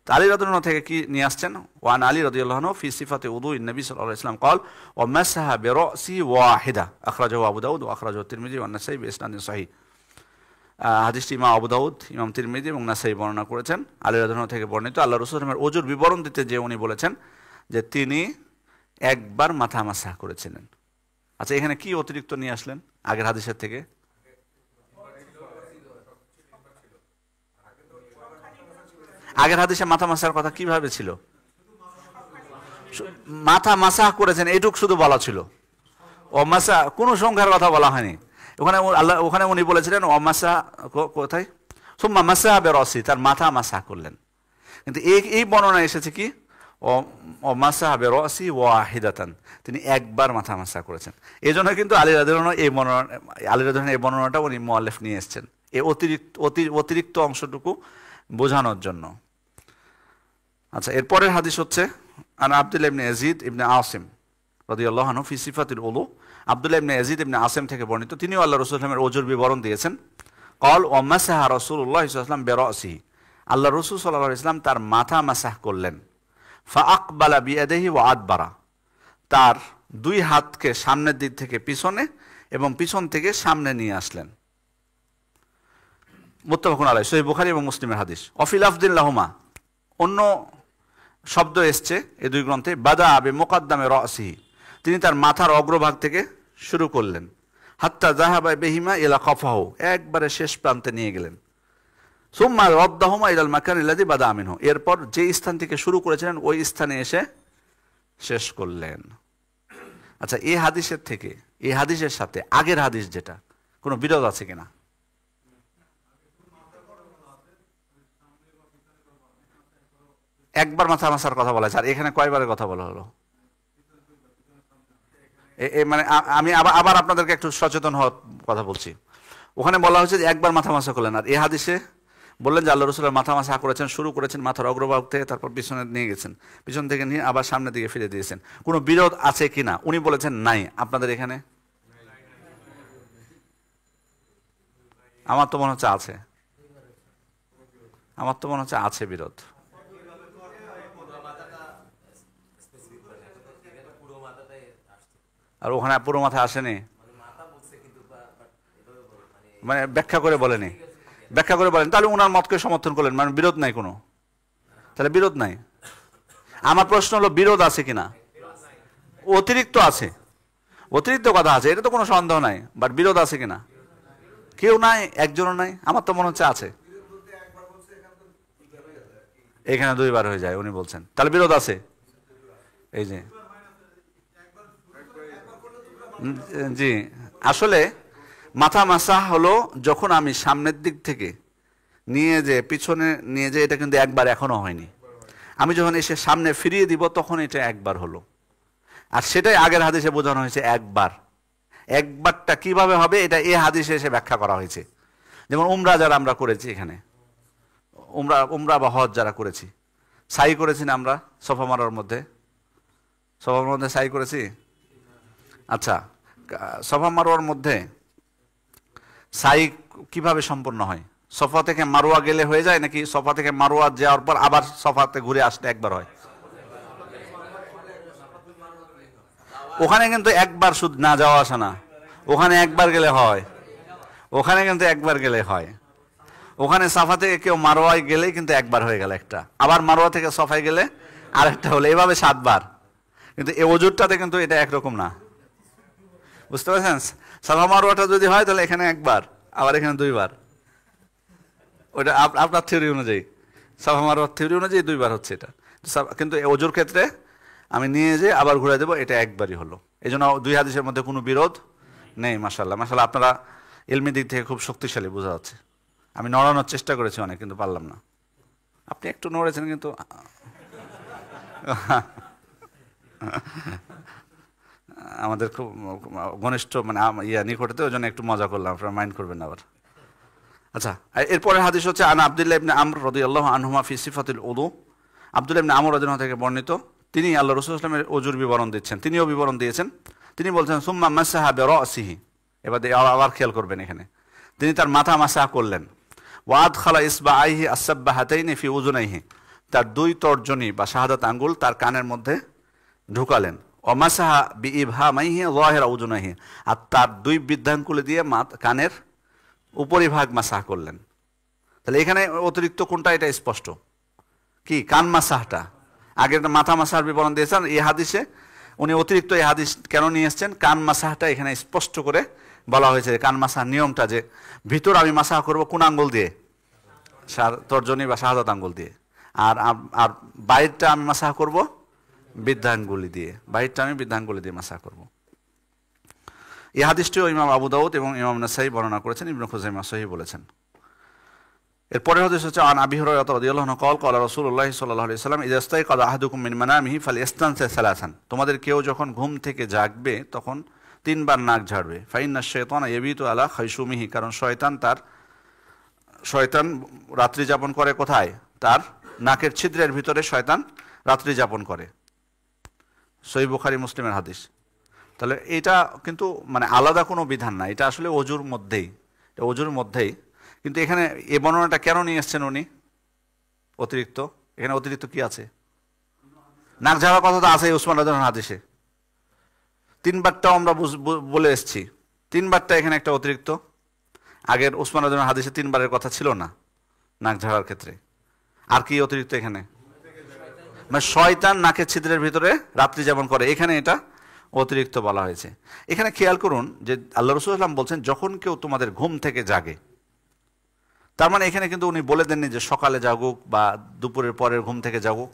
তো আলী রাদিয়াল্লাহু আনহু থেকে কি নিয়ে আসছেন? ওয়ান আলী রাদিয়াল্লাহু আনহু ফি সিফাতি উযুইন নবী সাল্লাল্লাহু আলাইহি ওয়াসাল্লাম قال ومسح برأسه واحدة أخرجه أبو داود وأخرجه الترمذي والنسائي بإسناد صحيح। হাদিসটি ইমাম আবু দাউদ, ইমাম তিরমিজি এবং নাসাই বর্ণনা করেছেন। আলী রাদিয়াল্লাহু আনহু থেকে বর্ণিত, আল্লাহ রাসূল সাল্লাল্লাহু আলাইহি ওয়াসাল্লামের ওজুর বিবরণ দিতে যে উনি বলেছেন যে তিনি একবার মাথা মাসাহ করেছিলেন। আচ্ছা, এখানে কি অতিরিক্ত নিয়ে আসলেন আগের হাদিসের থেকে? আগের হাদিসে মাথা মাসার কথা কিভাবে ছিল? মাথা মাসাহ করেছেন এইটুক শুধু বলা ছিল, ও মাসা কোনো সংখ্যার কথা বলা হয়নি। ওখানে উনি বলেছিলেন ও মাসা, কোথায়? সুম্মা মাসা বিরাসি, তার মাথা মাসাহ করলেন। কিন্তু এই বর্ণনা এসেছে কি? ও মাসা বিরাসি ওয়াহিদাতান, তিনি একবার মাথা মাসাহ করেছেন। এই জন্য কিন্তু আলী রাদিয়াল্লাহু আনহু এই বর্ণনাটা উনি মুআল্লিফ নিয়ে এসেছেন, এই অতিরিক্ত অংশটুকু বোঝানোর জন্য। আচ্ছা, এরপরের হাদিস হচ্ছে আন আব্দুল্লাহ ইবনে ইয়াজিদ ইবনে আসিম রাদিয়াল্লাহু আনহু ফি সিফাতিল উযু। আব্দুল্লাহ ইবনে ইয়াজিদ ইবনে আসিম থেকে বর্ণিত, তিনিও আল্লাহ রাসূল সাল্লাল্লাহু আলাইহি ওয়াসাল্লামের ওজুর বিবরণ দিয়েছেন। قال ومسح رسول الله صلى الله عليه وسلم برأسه, আল্লাহ রাসূল সাল্লাল্লাহু আলাইহি ওয়াসাল্লাম তার মাথা মাসাহ করলেন। فأقبل بيديه وأدبر, তার 2 হাতকে সামনের দিক থেকে পিছনে এবং পিছন থেকে সামনে নিয়ে আসলেন। মুত্তাফাকুন আলাইহি, সহিহ বুখারী এবং মুসলিমের হাদিস। ওয়া ফি লাফযিন লাহুমা, অন্য শব্দ এসছে এই 2 গ্রন্থে, বাদা বিমুকাদ্দামি রাসিহি, তিনি তার মাথার অগ্রভাগ থেকে শুরু করলেন। হাত্তা যাহাবা বিহিমা ইলা কাফাহু, একবারে শেষ প্রান্তে নিয়ে গেলেন। সুম্মা রাদ্দাহুমা ইলাল মাকান আল্লাযী বাদা মিনহু, এরপর যে স্থান থেকে শুরু করেছিলেন ওই স্থানে এসে শেষ করলেন। আচ্ছা, এই হাদিসের থেকে, এই হাদিসের সাথে আগের হাদিস যেটা, কোনো বিরোধ আছে কিনা? একবার মাথা মাসার কথা বলা হয়েছে, আর এখানে কয়বারের কথা বলা হলো? মানে আমি আবার আপনাদেরকে একটু সচেতন হওয়ার কথা বলছি। ওখানে বলা হয়েছে যে একবার মাথা মাসা করলেন, আর এই হাদিসে বললেন যে আল্লাহ রাসূল মাথা মাসা করেছেন, শুরু করেছেন মাথার অগ্রভাগ থেকে, তারপর পিছনে নিয়ে গেছেন, পিছন থেকে নিয়ে আবার সামনের দিকে ফিরে দিয়েছেন। কোনো বিরোধ আছে কিনা? উনি বলেছেন নাই। আপনাদের এখানে? আমার তো মনে হচ্ছে আছে, আমার তো মনে হচ্ছে আছে বিরোধ। আর ওখানে পুরো মাথা আসেনি, মানে ব্যাখ্যা করে বলেনি, ব্যাখ্যা করে বলেন, তাহলে ওনার মতকে সমর্থন করলেন, মানে বিরোধ নাই কোনো, তাহলে বিরোধ নাই। আমার প্রশ্ন হলো বিরোধ আছে কিনা? অতিরিক্ত আছে, অতিরিক্ত কথা আছে, এটা তো কোনো সন্দেহ নাই, বাট বিরোধ আছে কিনা? কেউ নাই, একজনও নাই, আমার তো মনে হচ্ছে আছে। এখানে দুইবার হয়ে যায় উনি বলছেন, তাহলে বিরোধ আছে। এই যে জি, আসলে মাথা মাসাহ হলো যখন আমি সামনের দিক থেকে নিয়ে যে পিছনে নিয়ে যে, এটা কিন্তু একবার এখনো হয়নি। আমি যখন এসে সামনে ফিরিয়ে দিব তখন এটা একবার হলো, আর সেটাই আগের হাদিসে বোঝানো হয়েছে একবার। একবারটা কিভাবে হবে এটা এই হাদিসে এসে ব্যাখ্যা করা হয়েছে। যেমন উমরা যারা আমরা করেছি, এখানে উমরা বা হজ যারা করেছি, সাই করেছি না আমরা সফা মারার মধ্যে? সফা মারার মধ্যে সাই করেছি। আচ্ছা, সফা মারোয়ার মধ্যে সাই কিভাবে সম্পন্ন হয়? সফা থেকে মারোয়া গেলে হয়ে যায়, নাকি সফা থেকে মারোয়া যাওয়ার পর আবার সফাতে ঘুরে আসলে একবার হয়? ওখানে কিন্তু একবার শুধু না যাওয়া আসা না, ওখানে একবার গেলে হয়, ওখানে কিন্তু একবার গেলে হয়। ওখানে সাফা থেকে কেউ মারোয়ায় গেলেই কিন্তু একবার হয়ে গেল একটা, আবার মারোয়া থেকে সফায় গেলে আরেকটা হলো, এভাবে 7 বার। কিন্তু এই ওজুরটাতে কিন্তু এটা একরকম না, বুঝতে পারছেন? সাফা মারোয়াটা যদি হয় তাহলে এখানে একবার, আবার এখানে 2 বার। ওইটা আপনার থিওরি অনুযায়ী, সাফা মারোয়ার থিওরি অনুযায়ী 2 বার হচ্ছে এটা। কিন্তু ওজুর ক্ষেত্রে আমি নিয়ে যে আবার ঘুরে দেবো, এটা একবারই হলো। এই জন্য 2 হাদিসের মধ্যে কোনো বিরোধ নেই। মাশাআল্লাহ, মাশাআল্লাহ, আপনারা ইলমি দিক থেকে খুব শক্তিশালী, বোঝা যাচ্ছে। আমি নড়ানোর চেষ্টা করেছি অনেক, কিন্তু পারলাম না। আপনি একটু নড়েছেন, কিন্তু আমাদের খুব ঘনিষ্ঠ মানে নিকটে, ওই জন্য একটু মজা করলাম, আপনারা মাইন্ড করবেন না আবার। আচ্ছা, এরপরে হাদিস হচ্ছে আন আব্দুল্লাহ ইবনে আমর রাদিয়াল্লাহু আনহুমা ফি সিফাতিল উযু। আব্দুল্লাহ ইবনে আমর রাদিয়াল্লাহু থেকে বর্ণিত, তিনি আল্লাহ রাসূল সাল্লাল্লাহু আলাইহি ওয়াসাল্লামের ওযুর বিবরণ দিচ্ছেন, তিনিও বিবরণ দিয়েছেন। তিনি বলছেন সুম্মা মাসাহা বিরাসিহি, এবার আবার খেয়াল করবেন এখানে, তিনি তার মাথা মাসাহ করলেন। ওয়া আদখালা ইসবাআইহি আস-সাববাহাতাইনি ফি উযুনাইহি, তার 2 তর্জনী বা শাহাদাত আঙ্গুল তার কানের মধ্যে ঢুকালেন। ওয়া মাসাহা বিইবহামাইহি যাহিরা উযুনাইহি, আর তার 2 বৃদ্ধাঙ্গুলি দিয়ে কানের উপরিভাগ মাসাহ করলেন। তাহলে এখানে অতিরিক্ত কোনটা, এটা স্পষ্ট কি? কান মাসাহটা। আগে মাথা মাসার বিবরণ দিয়েছেন, এই হাদিসে উনি অতিরিক্ত এই হাদিস কেন নিয়ে এসছেন? কান মাসাহটা এখানে স্পষ্ট করে বলা হয়েছে। কান মাসাহ নিয়মটা যে ভিতর আমি মাসাহ করব কোন আঙ্গুল দিয়ে? তর্জনী বা শাহাদাত আঙ্গুল দিয়ে। আর আর বাইরটা আমি মাসাহ করব বৃদ্ধাঙ্গুলি দিয়ে, বাইরটা আমি বৃদ্ধাঙ্গুলি দিয়ে মাসাহ করব। এই হাদিসটিও ইমাম আবু দাউদ এবং ইমাম নাসাই বর্ণনা করেছেন, ইবনে খুজাইমা সহিহ বলেছেন। এরপরের হাদিস হচ্ছে আন আবি হুরায়রা রাদিয়াল্লাহু আনহু قال قال রাসূলুল্লাহ সাল্লাল্লাহু আলাইহি ওয়াসাল্লাম ইযা ইস্তাইকায আহাদুকুম মিন মানামিহি ফালইস্তানসি সালাসান, তোমাদের কেউ যখন ঘুম থেকে জাগবে তখন 3 বার নাক ঝাড়বে। ফাইন্নাশ শাইতানা ইয়াবিতু আলা খায়শুমিহি, কারণ শয়তান রাত্রি যাপন করে কোথায়? তার নাকের ছিদ্রের ভিতরে শয়তান রাত্রি যাপন করে। সহিহ বুখারী মুসলিমের হাদিস। তাহলে এটা কিন্তু মানে আলাদা কোনো বিধান না, এটা আসলে ওযুর মধ্যেই, এটা ওযুর মধ্যেই। কিন্তু এখানে এই বর্ণনাটা কেন নিয়ে এসছেন উনি? অতিরিক্ত, এখানে অতিরিক্ত কি আছে? নাক ঝাড়ার কথা তো আছে উসমান রাদিয়াল্লাহু আনহু হাদিসে, 3 বারটাও আমরা বলে এসেছি। 3 বারটা এখানে একটা অতিরিক্ত। আগের উসমান রাদিয়াল্লাহু আনহু হাদিসে 3 বারের কথা ছিল না নাক ঝাড়ার ক্ষেত্রে। আর কি অতিরিক্ত এখানে? মানে শয়তান নাকের ছিদ্রের ভিতরে রাত্রি যাপন করে, এখানে এটা অতিরিক্ত বলা হয়েছে। এখানে খেয়াল করুন যে আল্লাহ রাসূল সাল্লাল্লাহু আলাইহি ওয়াসাল্লাম বলছেন যখন কেউ তোমাদের ঘুম থেকে জাগে, তার মানে এখানে কিন্তু উনি বলে দেননি যে সকালে জাগুক বা দুপুরের পরের ঘুম থেকে জাগুক,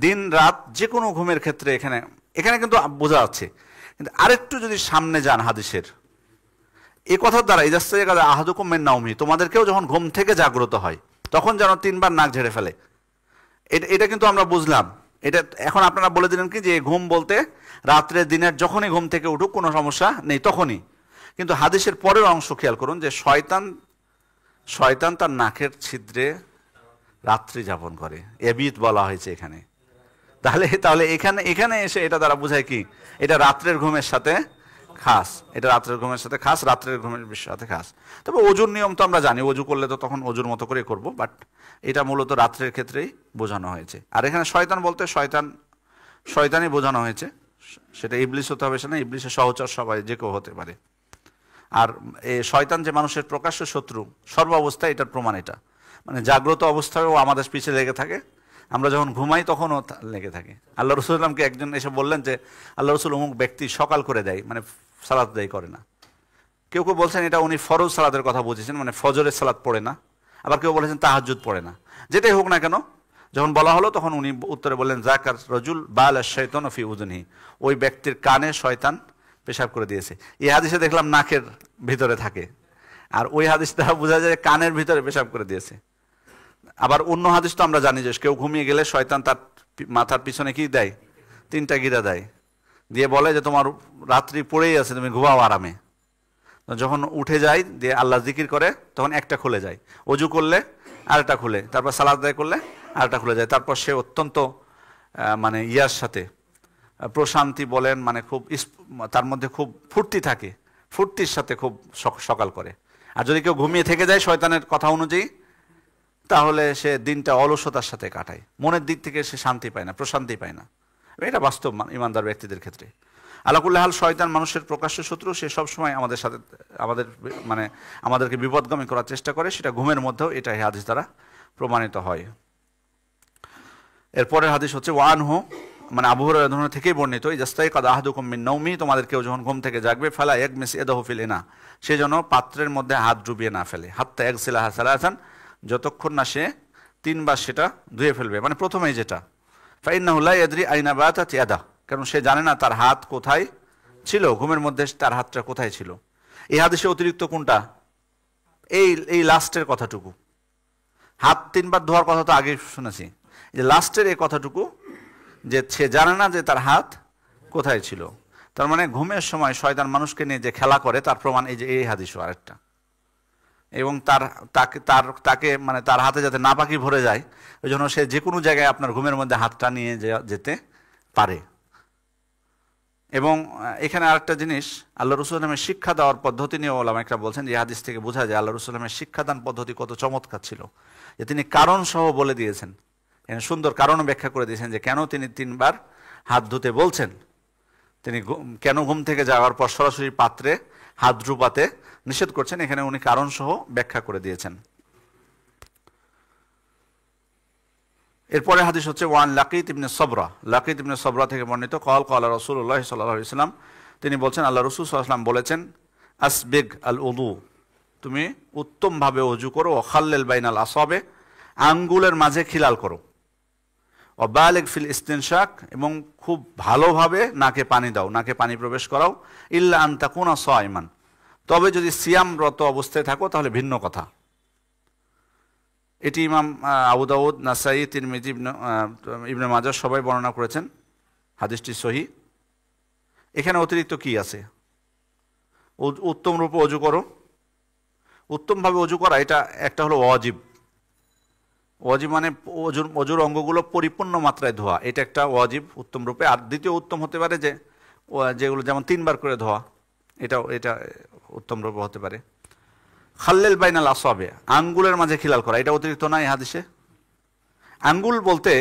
দিন রাত যে কোনো ঘুমের ক্ষেত্রে এখানে কিন্তু বোঝা যাচ্ছে। কিন্তু আরেকটু যদি সামনে যান হাদিসের, এই কথার দ্বারা ইজাস্তাইকায আহাদুকুম মিন নাওমি, তোমাদেরকেও যখন ঘুম থেকে জাগ্রত হয় তখন যেন 3 বার নাক ঝেড়ে ফেলে। এটা কিন্তু আমরা বুঝলাম। এটা এখন আপনারা বলে দিলেন কি যে ঘুম বলতে রাত্রে দিনের যখনই ঘুম থেকে উঠুক কোনো সমস্যা নেই তখনই। কিন্তু হাদিসের পরের অংশ খেয়াল করুন যে শয়তান তার নাকের ছিদ্রে রাত্রি যাপন করে, এবিত বলা হয়েছে এখানে। তাহলে এখানে এসে এটা দ্বারা বোঝায় কি? এটা রাত্রের ঘুমের সাথে খাস, এটা রাত্রের ঘুমের সাথে খাস, রাত্রের ঘুমের সাথে খাস। তবে অজুর নিয়ম তো আমরা জানি, অজু করলে তো তখন অজুর মতো করে করব, বাট এটা মূলত রাত্রের ক্ষেত্রেই বোঝানো হয়েছে। আর এখানে শয়তান বলতে শয়তানই বোঝানো হয়েছে, সেটা ইবলিস হতে হবে, সেটা ইবলিসের সহচর সবাই যে কেউ হতে পারে। আর এই শয়তান যে মানুষের প্রকাশ্য শত্রু সর্ব অবস্থায়, এটার প্রমাণ এটা। মানে জাগ্রত অবস্থায়ও আমাদের পিছিয়ে লেগে থাকে, আমরা যখন ঘুমাই তখনও লেগে থাকে। আল্লাহ রসুল ইসলামকে একজন এসে বললেন যে আল্লাহ রসুল অমুক ব্যক্তি সকাল করে দেয়, মানে সালাত দেয় করে না। কেউ কেউ বলছেন এটা উনি ফরজ সালাতের কথা বুঝেছেন, মানে ফজরের সালাত পড়ে না। আবার কেউ বলেছেন তাহাজ্জুদ পড়ে না। যেটাই হোক না কেন, যখন বলা হলো তখন উনি উত্তরে বললেন যাকার রজুল বাল শয়তান ফি উযুনিহি, ওই ব্যক্তির কানে শয়তান পেশাব করে দিয়েছে। এই হাদিসে দেখলাম নাকের ভিতরে থাকে, আর ওই হাদিস দ্বারা বোঝা যায় কানের ভিতরে পেশাব করে দিয়েছে। আবার অন্য হাদিস তো আমরা জানি যে কেউ ঘুমিয়ে গেলে শয়তান তার মাথার পিছনে কি দেয়, 3টা গিরা দেয়, দিয়ে বলে যে তোমার রাত্রি পড়েই আছে, তুমি ঘুমাও আরামে। যখন উঠে যায় দিয়ে আল্লাহ জিকির করে তখন একটা খুলে যায়, অজু করলে আরেকটা খুলে, তারপর সালাত আদায় করলে আরেকটা খুলে যায়। তারপর সে অত্যন্ত মানে ইয়ার সাথে প্রশান্তি বলেন, মানে খুব তার মধ্যে খুব ফুর্তি থাকে, ফুর্তির সাথে খুব সকাল করে। আর যদি কেউ ঘুমিয়ে থেকে যায় শয়তানের কথা অনুযায়ী, তাহলে সে দিনটা অলসতার সাথে কাটায়, মনের দিক থেকে সে শান্তি পায় না, প্রশান্তি পায় না। এটা বাস্তব ইমানদার ব্যক্তিদের ক্ষেত্রে। আলাকুল্লাহ হাল শয়তান মানুষের প্রকাশ্য শত্রু, সে সবসময় আমাদের সাথে মানে আমাদেরকে বিপদগামী করার চেষ্টা করে, সেটা ঘুমের মধ্যেও এটা হাদিস দ্বারা প্রমাণিত হয়। এরপরের হাদিস হচ্ছে ওয়ানহু, মানে আবু হুরায়রা থেকেই বর্ণিত, ইজাস্তাইকাযা আহাদুকুম মিন নাওমি, তোমাদের কেউ যখন ঘুম থেকে জাগবে ফালা ইয়াগমিস ইয়াদাহু ফিল ইনা, সে যেন পাত্রের মধ্যে হাত ডুবিয়ে না ফেলে, হাত্তা ইয়াগসিলাহা সালাসান, যতক্ষণ না সে 3বার সেটা ধুয়ে ফেলবে। মানে প্রথমেই যেটা ফাইন্নাহু লা ইয়াদরি আইনা বাতাত ইয়াদা, কারণ সে জানে না তার হাত কোথায় ছিল, ঘুমের মধ্যে তার হাতটা কোথায় ছিল। এই হাদিসে অতিরিক্ত কোনটা, এই লাস্টের কথাটুকু। হাত 3বার ধোয়ার কথা তো আগেই শুনেছি, যে লাস্টের এই কথাটুকু যে সে জানে না যে তার হাত কোথায় ছিল। তার মানে ঘুমের সময় শয়তান মানুষকে নিয়ে যে খেলা করে তার প্রমাণ এই যে এই হাদিসও আরেকটা। এবং তাকে মানে তার হাতে যাতে নাপাকি ভরে যায়, ওই জন্য সে যে কোনো জায়গায় আপনার ঘুমের মধ্যে হাতটা নিয়ে যেতে পারে। এবং এখানে আরেকটা জিনিস, আল্লাহ রসুল ইসলামের শিক্ষা দেওয়ার পদ্ধতি নিয়ে ওলামা একটা বলছেন যে হাদিস থেকে বোঝা যায় আল্লাহ রসুল ইসলামের শিক্ষাদান পদ্ধতি কত চমৎকার ছিল, যে তিনি কারণ সহ বলে দিয়েছেন, সুন্দর কারণও ব্যাখ্যা করে দিয়েছেন যে কেন তিনি 3বার হাত ধুতে বলছেন। তিনি কেন ঘুম থেকে যাওয়ার পর সরাসরি পাত্রে হাত ডুবাতে নিষেধ করছেন, এখানে উনি কারণ সহ ব্যাখ্যা করে দিয়েছেন। এরপরে হাদিস হচ্ছে ওয়ান লাকিত ইবনে সবরা, লাকিত ইবনে সবরা থেকে বর্ণিত ক্বাল ক্বালা রাসূলুল্লাহ সাল্লাল্লাহু আলাইহি ওয়াসাল্লাম, তিনি বলছেন আল্লাহ রাসূল সাল্লাল্লাহু আলাইহি ওয়াসাল্লাম বলেছেন আসবিগ আল উযু, তুমি উত্তমভাবে ওযু করো, ও খাল্লিল বাইনাল আসাবে, আঙ্গুলের মাঝে খিলাল করো, ও বালিগ ফিল ইস্তিনশাক, এবং খুব ভালোভাবে নাকে পানি দাও, নাকে পানি প্রবেশ করাও, ইল্লা আন তাকুনা সাইমান, তবে যদি সিয়ামরত অবস্থায় থাকো তাহলে ভিন্ন কথা। এটি ইমাম আবু দাউদ, নাসাই, তিরমিজি, ইবনে মাজাহ সবাই বর্ণনা করেছেন, হাদিসটি সহিহ। এখানে অতিরিক্ত কি আছে, উত্তম রূপে অজু করো, উত্তমভাবে অজু করা এটা একটা হলো ওয়াজিব। ওয়াজিব মানে অজুর অঙ্গগুলো পরিপূর্ণ মাত্রায় ধোয়া, এটা একটা ওয়াজিব উত্তম রূপে। আর দ্বিতীয় উত্তম হতে পারে যে যেগুলো যেমন 3বার করে ধোয়া, এটা উত্তম রূপে হতে পারে। খাল্লিল বাইনাল আসাবে, আঙ্গুলের মাঝে খিলাল করা, এটা অতিরিক্ত নাই হাদিসে। আঙ্গুল বলতে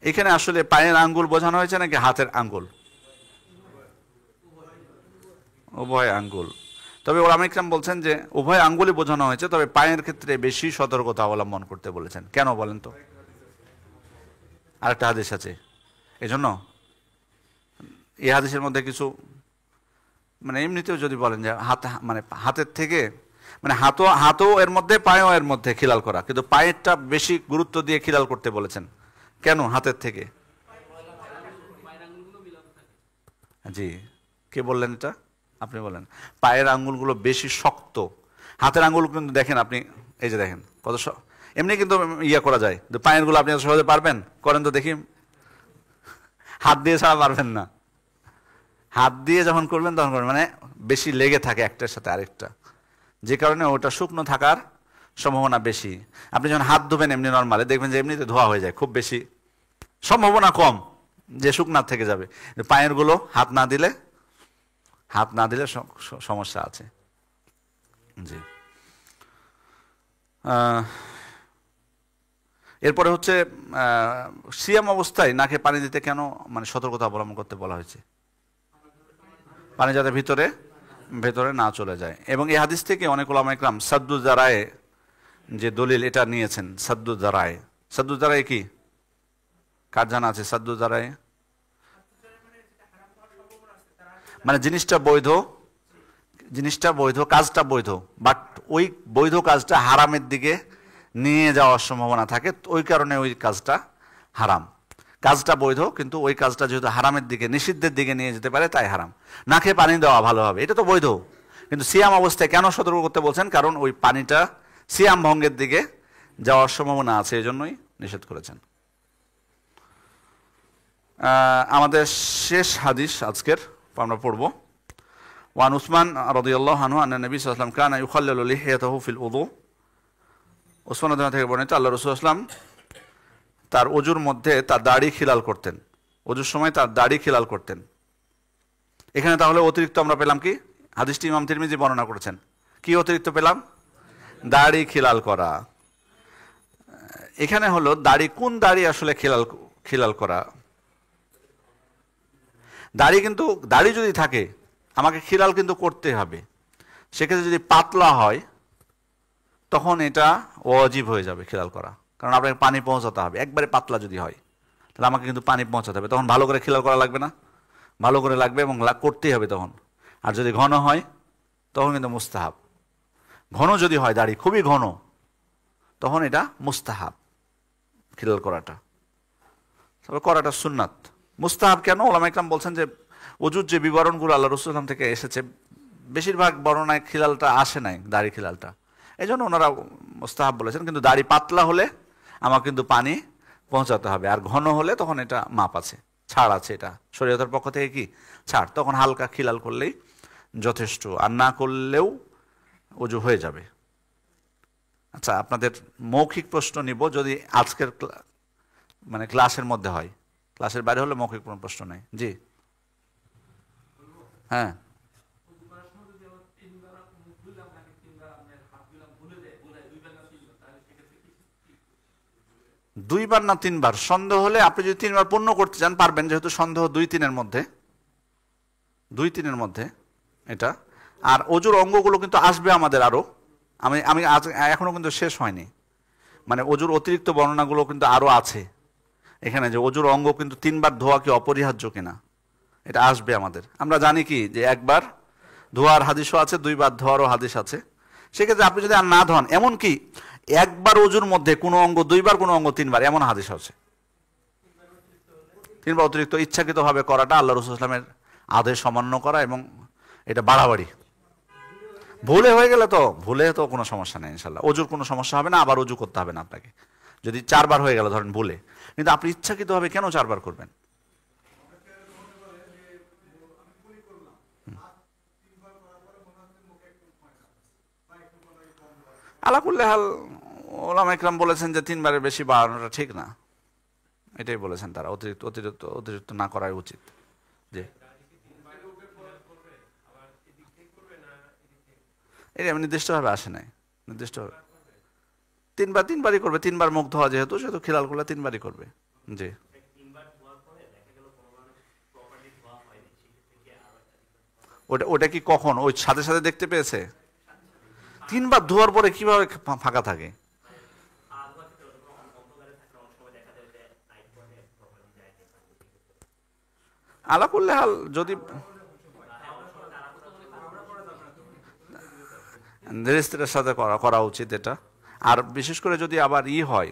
এখানে আসলে পায়ের আঙ্গুল বোঝানো হয়েছে নাকি হাতের আঙ্গুল? উভয় আঙ্গুল। তবে ওলামা ইকরাম বলছেন যে উভয় আঙ্গুলই বোঝানো হয়েছে, তবে পায়ের ক্ষেত্রে বেশি সতর্কতা অবলম্বন করতে বলেছেন। কেন বলেন তো? আরেকটা হাদিস আছে এজন্য। এই হাদিসের মধ্যে কিছু মানে এমনিতেও যদি বলেন যে মানে হাতের থেকে মানে হাতও এর মধ্যে, পায়েও এর মধ্যে খিলাল করা, কিন্তু পায়েরটা বেশি গুরুত্ব দিয়ে খিলাল করতে বলেছেন। কেন হাতের থেকে? জি, কে বললেন এটা? আপনি বলেন। পায়ের আঙ্গুলগুলো বেশি শক্ত, হাতের আঙ্গুল কিন্তু দেখেন আপনি, এই যে দেখেন কত এমনি কিন্তু ইয়া করা যায়, পায়ের গুলো আপনি সহজে পারবেন? করেন তো দেখি, হাত দিয়ে ছাড়া পারবেন না। হাত দিয়ে যখন করবেন তখন করবেন, মানে বেশি লেগে থাকে একটার সাথে আরেকটা, যে কারণে ওটা শুকনো থাকার সম্ভাবনা বেশি। আপনি যখন হাত ধোবেন এমনি নর্মালে দেখবেন যে এমনিতে ধোয়া হয়ে যায়, খুব বেশি সম্ভাবনা কম যে শুকনার থেকে যাবে। পায়ের গুলো হাত না দিলে সমস্যা আছে। জি, এরপরে হচ্ছে সিয়াম অবস্থায় নাকে পানি দিতে কেন মানে সতর্কতা অবলম্বন করতে বলা হয়েছে? পানি যাতে ভেতরে না চলে যায়। এবং এই হাদিস থেকে অনেক উলামা ইকরাম সাদ্দু জারায়ে যে দলিল এটা নিয়েছেন। সাদ্দু জারায়ে কি? কার জানা আছে? সাদ্দু জারায়ে মানে জিনিসটা বৈধ, জিনিসটা বৈধ, কাজটা বৈধ, বাট ওই বৈধ কাজটা হারামের দিকে নিয়ে যাওয়ার সম্ভাবনা থাকে, ওই কারণে ওই কাজটা হারাম। কাজটা বৈধ কিন্তু ওই কাজটা যেহেতু হারামের দিকে, নিষিদ্ধের দিকে নিয়ে যেতে পারে, তাই হারাম। না খেয়ে পানি দেওয়া ভালো হবে, এটা তো বৈধ, কিন্তু সিয়াম অবস্থায় কেন সতর্ক করতে বলছেন? কারণ ওই পানিটা সিয়াম ভঙ্গের দিকে যাওয়ার সম্ভাবনা আছে, এই জন্যই নিষেধ করেছেন। আমাদের শেষ হাদিস আজকের আমরা পড়ব। ওয়ান উসমান রাদিয়াল্লাহু আনহু আন্না নবী সাল্লাল্লাহু আলাইহি ওয়াসাল্লাম কানা ইউখাল্লিলু লিহিয়াতাহু ফিল উযু। উসমান রাদিয়াল্লাহু থেকে বর্ণিত, আল্লাহ রাসূল সাল্লাল্লাহু আলাইহি ওয়াসাল্লাম তার ওযুর মধ্যে তার দাড়ি খিলাল করতেন, ওযুর সময় তার দাড়ি খিলাল করতেন। এখানে তাহলে অতিরিক্ত আমরা পেলাম কি? হাদিসটি ইমাম তিরমিজি বর্ণনা করেছেন। কি অতিরিক্ত পেলাম? দাড়ি খিলাল করা। এখানে হলো দাড়ি, কোন দাড়ি আসলে খিলাল করা? দাড়ি কিন্তু, দাড়ি যদি থাকে আমাকে খিলাল কিন্তু করতে হবে। সেক্ষেত্রে যদি পাতলা হয় তখন এটা ওয়াজিব হয়ে যাবে খিলাল করা, কারণ আপনাকে পানি পৌঁছাতে হবে। একবারে পাতলা যদি হয় তাহলে আমাকে কিন্তু পানি পৌঁছাতে হবে, তখন ভালো করে খিলাল করা লাগবে না? ভালো করে লাগবে এবং করতেই হবে তখন। আর যদি ঘন হয় তখন কিন্তু মুস্তাহাব। ঘন যদি হয় দাড়ি খুবই ঘন, তখন এটা মুস্তাহাব খিলাল করাটা, তবে করাটা সুন্নাত। মুস্তাহাব কেন? ওলামা ইকরাম বলছেন যে ওযুর যে বিবরণগুলো আল্লাহ রাসূল সাল্লাল্লাহু আলাইহি ওয়াসাল্লাম থেকে এসেছে, বেশিরভাগ বর্ণনায় খিলালটা আসে নাই, দাড়ি খিলালটা, এই জন্য ওনারা মুস্তাহাব বলেছেন। কিন্তু দাড়ি পাতলা হলে আমার কিন্তু পানি পৌঁছাতে হবে, আর ঘন হলে তখন এটা মাপ আছে, ছাড় আছে, এটা শরীয়তের পক্ষ থেকে কি ছাড়, তখন হালকা খিলাল করলেই যথেষ্ট, আর না করলেও ওযু হয়ে যাবে। আচ্ছা, আপনাদের মৌখিক প্রশ্ন নিব, যদি আজকের মানে ক্লাসের মধ্যে হয়, ক্লাসের বাইরে হলে মৌখিক কোনো প্রশ্ন নেই। জি হ্যাঁ, দুইবার না তিনবার? সন্দেহ হলে আপনি যদি তিনবার পূর্ণ করতে চান পারবেন, যেহেতু সন্দেহ 2-3-এর মধ্যে, 2-3-এর মধ্যে এটা। আর ওযুর অঙ্গগুলো কিন্তু আসবে আমাদের আরো, আমি আজ এখনো কিন্তু শেষ হয়নি, মানে ওযুর অতিরিক্ত বর্ণনাগুলো কিন্তু আরো আছে এখানে, যে ওযুর অঙ্গ কিন্তু 3বার ধোয়া কি অপরিহার্য কিনা, এটা আসবে আমাদের। আমরা জানি কি যে একবার ধোয়ার হাদিসও আছে, 2বার ধোয়ারও হাদিস আছে। সেক্ষেত্রে আপনি যদি আর না ধোয়ান, এমনকি একবার ওযুর মধ্যে কোনো অঙ্গ 2বার, কোনো অঙ্গ 3বার, এমন হাদিস আছে। 3বার অতিরিক্ত ইচ্ছাকৃতভাবে করাটা আল্লাহ রাসূল সাল্লাল্লাহু আলাইহি ওয়াসাল্লামের আদেশ অমান্য করা, এবং এটা বাড়াবাড়ি। ভুলে হয়ে গেলে তো, ভুলে তো কোনো সমস্যা নেই ইনশাআল্লাহ, ওযুর কোনো সমস্যা হবে না, আবার ওযু করতে হবে না আপনাকে। যদি 4বার হয়ে গেল ধরেন ভুলে, কিন্তু আপনি ইচ্ছাকৃতভাবে কেন 4বার করবেন? আলা কুল্লি হাল ওলামা ইকরাম বলেছেন যে 3বারের বেশি বাড়ানোটা ঠিক না, এটাই বলেছেন তারা, অতিরিক্ত অতিরিক্ত অতিরিক্ত না করাই উচিত। যে এটা নির্দিষ্টভাবে আসে নাই, নির্দিষ্টভাবে 3বারই করবে, 3বার মুখ ধোয়া যেহেতু, সেহেতু খিলাল করলে 3বারই করবে। জি, ওটা কি কখন ওই সাথে সাথে দেখতে পেয়েছে? 3বার ধোয়ার পরে কিভাবে ফাঁকা থাকে? আলা করলে হাল, যদি ধীরে সাথে করা উচিত এটা। আর বিশেষ করে যদি আবার হয়,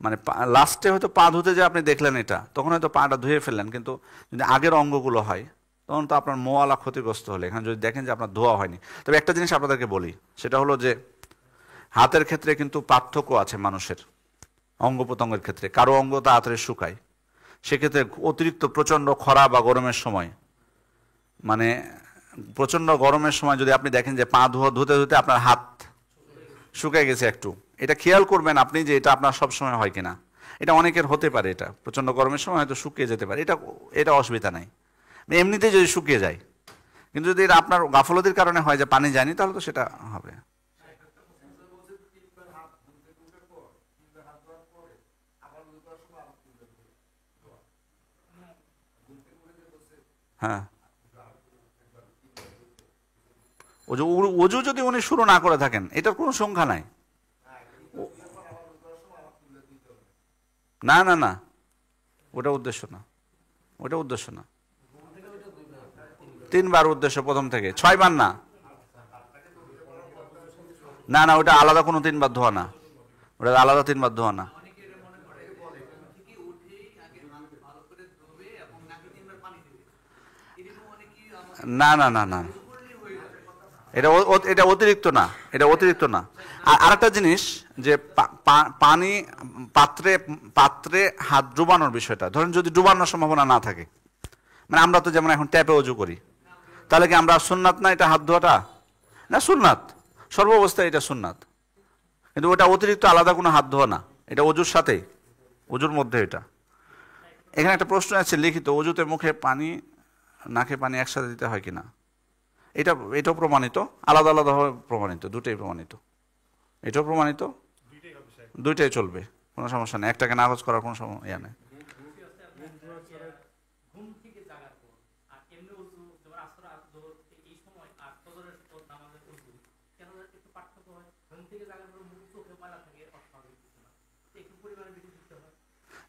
মানে লাস্টে হয়তো পা ধুতে যে আপনি দেখলেন এটা, তখন হয়তো পাটা ধুয়ে ফেললেন, কিন্তু যদি আগের অঙ্গগুলো হয় তখন তো আপনার মোয়ালা ক্ষতিগ্রস্ত হলে, এখানে যদি দেখেন যে আপনার ধোয়া হয়নি। তবে একটা জিনিস আপনাদেরকে বলি, সেটা হলো যে হাতের ক্ষেত্রে কিন্তু পার্থক্য আছে মানুষের অঙ্গ প্রত্যঙ্গের ক্ষেত্রে, কারো অঙ্গ তাড়াতাড়ি শুকায়, সেক্ষেত্রে অতিরিক্ত প্রচণ্ড খরা বা গরমের সময়, মানে প্রচণ্ড গরমের সময় যদি আপনি দেখেন যে পা ধুতে ধুতে আপনার হাত শুকিয়ে গেছে একটু, এটা খেয়াল করবেন আপনি যে এটা আপনার সব সময় হয় কিনা। এটা অনেকের হতে পারে, এটা প্রচণ্ড গরমের সময় হয়তো শুকিয়ে যেতে পারে, এটা অসুবিধা নাই, এমনিতেই যদি শুকিয়ে যায়। কিন্তু যদি এটা আপনার গাফলতির কারণে হয় যে পানি যায়নি, তাহলে তো সেটা হবে। হ্যাঁ, ওযু যদি উনি শুরু না করে থাকেন, এটার কোনো সংখ্যা নাই। না না না, ওটা উদ্দেশ্য না, ওটা উদ্দেশ্য না। 3 বার উদ্দেশ্য প্রথম থেকে, 6 বার না। না না, ওটা আলাদা কোনো 3 বার ধোয়া না, ওটা আলাদা 3 বার ধোয়া না। না না না না, এটা অতিরিক্ত না, এটা অতিরিক্ত না। আর আরেকটা জিনিস যে পানি পাত্রে পাত্রে হাত ডুবানোর বিষয়টা, ধরেন যদি ডুবানোর সম্ভাবনা না থাকে, মানে আমরা তো যেমন এখন ট্যাপে অজু করি, তাহলে কি আমরা সুন্নাত না এটা হাত ধোয়াটা? না সুন্নাত, সর্বাবস্থায় এটা সুন্নাত, কিন্তু ওটা অতিরিক্ত আলাদা কোনো হাত ধোয়া না, এটা অজুর সাথেই, অজুর মধ্যে এটা। এখানে একটা প্রশ্ন আছে লিখিত, অজুতে মুখে পানি নাকে পানি একসাথে দিতে হয় কিনা? এটাও প্রমাণিত, আলাদা আলাদাভাবে প্রমাণিত, দুটোই প্রমাণিত, এটাও প্রমাণিত, দুইটাই চলবে, কোনো সমস্যা নেই, একটাকে নাকচ করার কোনো ইয়া নেই।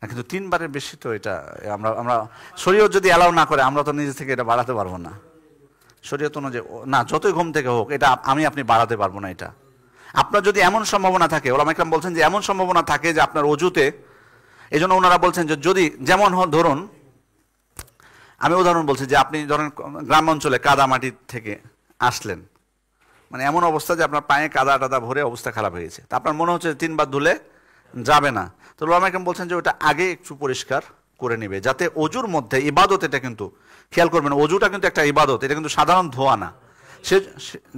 কিন্তু 3 বারের বেশি তো এটা আমরা আমরা শরীয়ত যদি অ্যালাউ না করে, আমরা তো নিজে থেকে এটা বাড়াতে পারবো না। শরীয়ত অনুযায়ী না, যতই ঘুম থেকে হোক, এটা আপনি বাড়াতে পারবো না। এটা আপনার যদি এমন সম্ভাবনা থাকে, ওলামা ইকরাম বলছেন যে এমন সম্ভাবনা থাকে যে আপনার অজুতে, এই জন্য ওনারা বলছেন যে যদি যেমন ধরুন, আমি উদাহরণ বলছি যে আপনি ধরেন গ্রাম অঞ্চলে কাদা মাটি থেকে আসলেন, মানে এমন অবস্থা যে আপনার পায়ে কাদা টাদা ভরে অবস্থা খারাপ হয়েছে, তা আপনার মনে হচ্ছে 3 বার ধুলে যাবে না, তো ওলামা ইকরাম বলছেন যে ওটা আগে একটু পরিষ্কার করে নেবে, যাতে অজুর মধ্যে ইবাদত, এটা কিন্তু খেয়াল করবেন, অজুটা কিন্তু একটা ইবাদত, এটা কিন্তু সাধারণ ধোয়া না।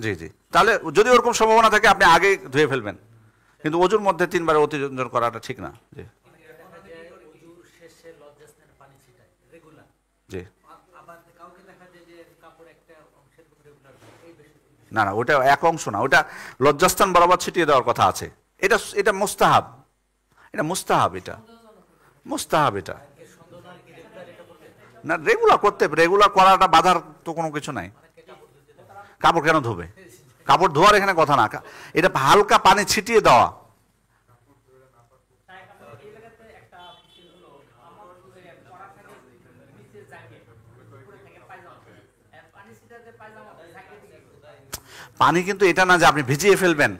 জি জি, তাহলে যদি ওরকম সম্ভাবনা থাকে আপনি আগে ধুয়ে ফেলবেন, কিন্তু অজুর মধ্যে 3 বার অতিরঞ্জন করাটা ঠিক না। জি জি, না না, ওটা এক অংশ না, ওটা লজ্জাস্থান বরাবর ছিটিয়ে দেওয়ার কথা আছে। এটা এটা মুস্তাহাব, এটা মুস্তাহাব, এটা মুস্তাহাব, এটা না রেগুলার করাটা বাধার তো কোনো কিছু নাই। কাপড় কেন ধোবে? কাপড় ধোয়ার এখানে কথা না, এটা হালকা পানি ছিটিয়ে দেওয়া। পানি কিন্তু এটা না যে আপনি ভিজিয়ে ফেলবেন,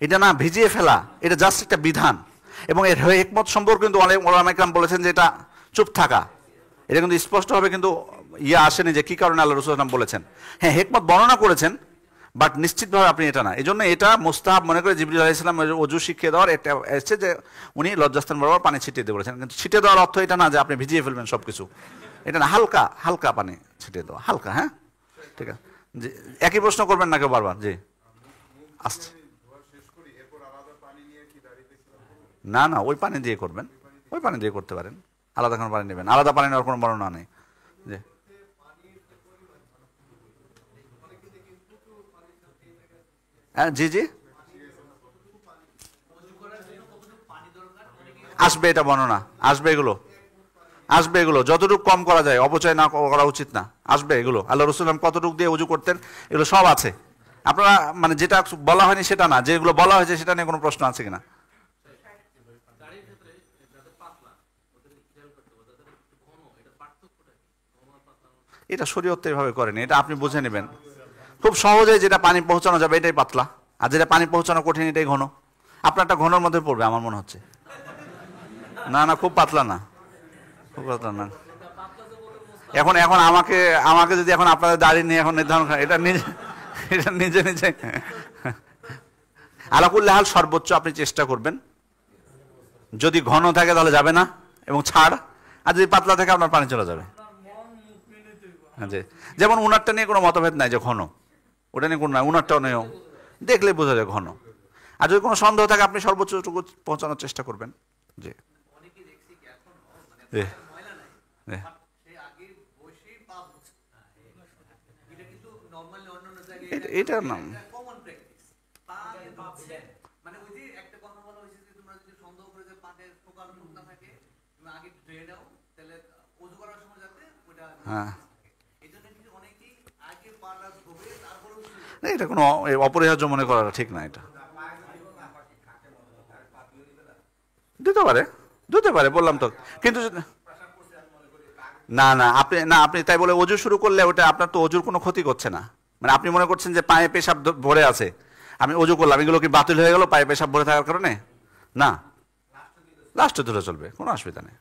এটা না ভিজিয়ে ফেলা, এটা জাস্ট একটা বিধান, এবং এর হিকমত সম্পর্কে কিন্তু অনেক ওলামা ইকরাম বলেছেন যে এটা চুপ থাকা, এটা কিন্তু স্পষ্টভাবে কিন্তু আসেনি যে কি কারণে আল্লাহ রাসূল সাল্লাল্লাহু আলাইহি ওয়াসাল্লাম বলেছেন। হ্যাঁ, হিকমত বর্ণনা করেছেন, বাট নিশ্চিতভাবে আপনি এটা না। এই জন্য এটা মুস্তাহাব মনে করে জিবরিল আলাইহিস সালাম ওযু শিখিয়ে দেওয়ার একটা এসেছে যে উনি লজ্জাস্থান বরাবর পানি ছিটিয়ে দিয়ে বলেছেন, কিন্তু ছিটিয়ে দেওয়ার অর্থ এটা না যে আপনি ভিজিয়ে ফেলবেন সবকিছু, এটা না, হালকা হালকা পানি ছিটিয়ে দেওয়া, হালকা। হ্যাঁ ঠিক আছে, জি একই প্রশ্ন করবেন না কেউ বারবার। জি আসছে, না না, ওই পানি দিয়ে করবেন, ওই পানি দিয়ে করতে পারেন, আলাদা কোনো পানি নেবেন, আলাদা পানি নেওয়ার কোনো বর্ণনা নেই। জি হ্যাঁ, জি জি আসবে, এটা বর্ণনা আসবে, আসবে এগুলো যতটুকু কম করা যায়, অপচয় না করা উচিত না, আসবে এগুলো। আল্লাহ রাসূল কতটুকু দিয়ে উজু করতেন এগুলো সব আছে। আপনারা মানে যেটা বলা হয়নি সেটা না, যেগুলো বলা হয়েছে সেটা নিয়ে কোনো প্রশ্ন আছে কিনা। এটা শরীয়ত এভাবে করেনি, এটা আপনি বুঝে নেবেন। খুব সহজে যেটা পানি পৌঁছানো যাবে এটাই পাতলা, আর যেটা পানি পৌঁছানো কঠিন এটাই ঘন। আপনারটা ঘনর মধ্যে পড়বে আমার মনে হচ্ছে। না না, খুব পাতলা না, খুব পাতলা না। এখন এখন আমাকে আমাকে যদি এখন আপনাদের দাঁড়িয়ে নিয়ে এখন নির্ধারণ করেন, এটা নিজে নিজে আলাকুল্লাহ হাল সর্বোচ্চ আপনি চেষ্টা করবেন, যদি ঘন থাকে তাহলে যাবে না এবং ছাড়, আর যদি পাতলা থাকে আপনার পানি চলে যাবে। যেমন উনারটা নিয়ে কোনো মতভেদ নাই যে ঘন, ওটা নিয়ে কোনো নাই, উনারটাও নেই, দেখলে বোঝা যায় ঘন। আর যদি কোনো সন্দেহ থাকে আপনি সর্বোচ্চটুকু পৌঁছানোর চেষ্টা করবেন। জি এটা না, হ্যাঁ এটা কোনো অপরিহার্য মনে করা ঠিক না, এটা দিতে পারে, দিতে পারে বললাম তো, কিন্তু না না, আপনি তাই বলে অজু শুরু করলে ওটা আপনার তো অজুর কোনো ক্ষতি করছে না। মানে আপনি মনে করছেন যে পায়ে পেশাব ভরে আছে, আমি অজু করলাম, এগুলো কি বাতিল হয়ে গেল পায়ে পেশাব ভরে থাকার কারণে? না, লাস্টে ধরে চলবে, কোনো অসুবিধা নেই।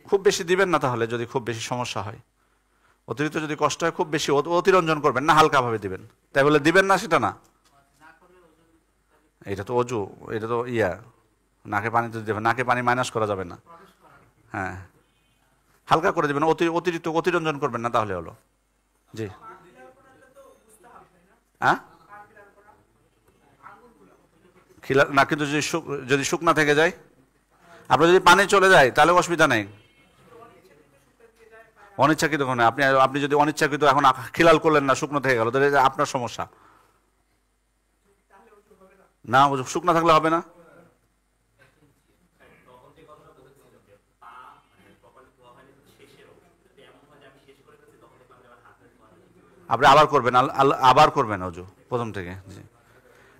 খুব বেশি দিবেন না তাহলে, যদি খুব বেশি সমস্যা হয়, অতিরিক্ত যদি কষ্ট হয়, খুব বেশি অতিরঞ্জন করবেন না, হালকা ভাবে দিবেন। তাই বলে দিবেন না সেটা না, এটা তো অজু, এটা তো নাকে পানি তো দেবেন, নাকে পানি মাইনাস করা যাবে না। হ্যাঁ, হালকা করে দেবেন, অতিরিক্ত অতিরঞ্জন করবেন না, তাহলে হলো। জি, হ্যাঁ খিলা না, কিন্তু যদি শুকনা থেকে যায়, আপনার যদি পানি চলে যায় তাহলে অসুবিধা নেই। অনিচ্ছাকৃত কোনো, আপনি যদি অনিচ্ছাকৃত এখন খিলাল করলেন না, শুকনো থেকে গেল, তাহলে আপনার সমস্যা না, শুকনা থাকলে হবে না। আপনি আবার করবেন, আবার করবেন অজু প্রথম থেকে। জি,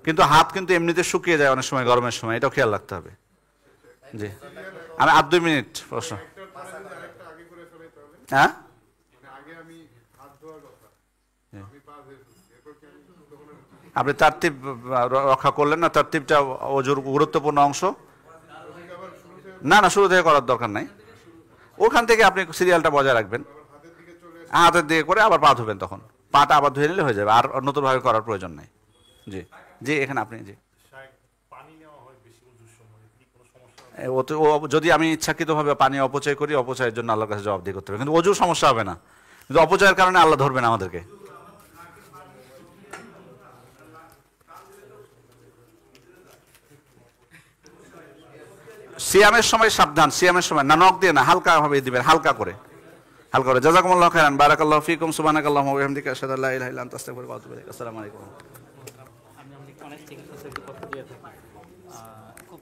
কিন্তু হাত কিন্তু এমনিতে শুকিয়ে যায় অনেক সময় গরমের সময়, এটাও খেয়াল রাখতে হবে। জি, আমি 2 মিনিট প্রশ্ন। হ্যাঁ, আপনি তারতিব রক্ষা করলেন না, তারতিবটা অজুর গুরুত্বপূর্ণ অংশ। না না, শুরু থেকে করার দরকার নাই, ওখান থেকে আপনি সিরিয়ালটা বজায় রাখবেন, হাতের দিকে করে আবার পা ধুবেন, তখন পাটা আবার ধুয়ে নিলে হয়ে যাবে, আর নতুনভাবে করার প্রয়োজন নেই। জি জি, এখানে আপনি জি, যদি আমি ইচ্ছাকৃতভাবে পানি অপচয় করি, অপচয়ের জন্য আল্লাহর কাছে জবাবদিহি করতে হবে, কিন্তু অজুর সমস্যা হবে না, কিন্তু অপচয়ের কারণে আল্লাহ ধরবেন আমাদেরকে। সিয়ামের সময় সাবধান, সিয়ামের সময় না, নখ দিয়ে না, হালকা ভাবে দিবেন, হালকা করে, হালকা করে। জাযাকুমুল্লাহু খাইরান, বারাকাল্লাহু ফিকুম, সুবহানাকাল্লাহুম্মা ওয়া বিহামদিকা, আশহাদু আল্লা ইলাহা ইল্লা আনতা, আস্তাগফিরুকা ওয়া আতুবু ইলাইক। আসসালামু আলাইকুম। আমি অনেক চিকিৎসা করতে দিয়ে থাকি, খুব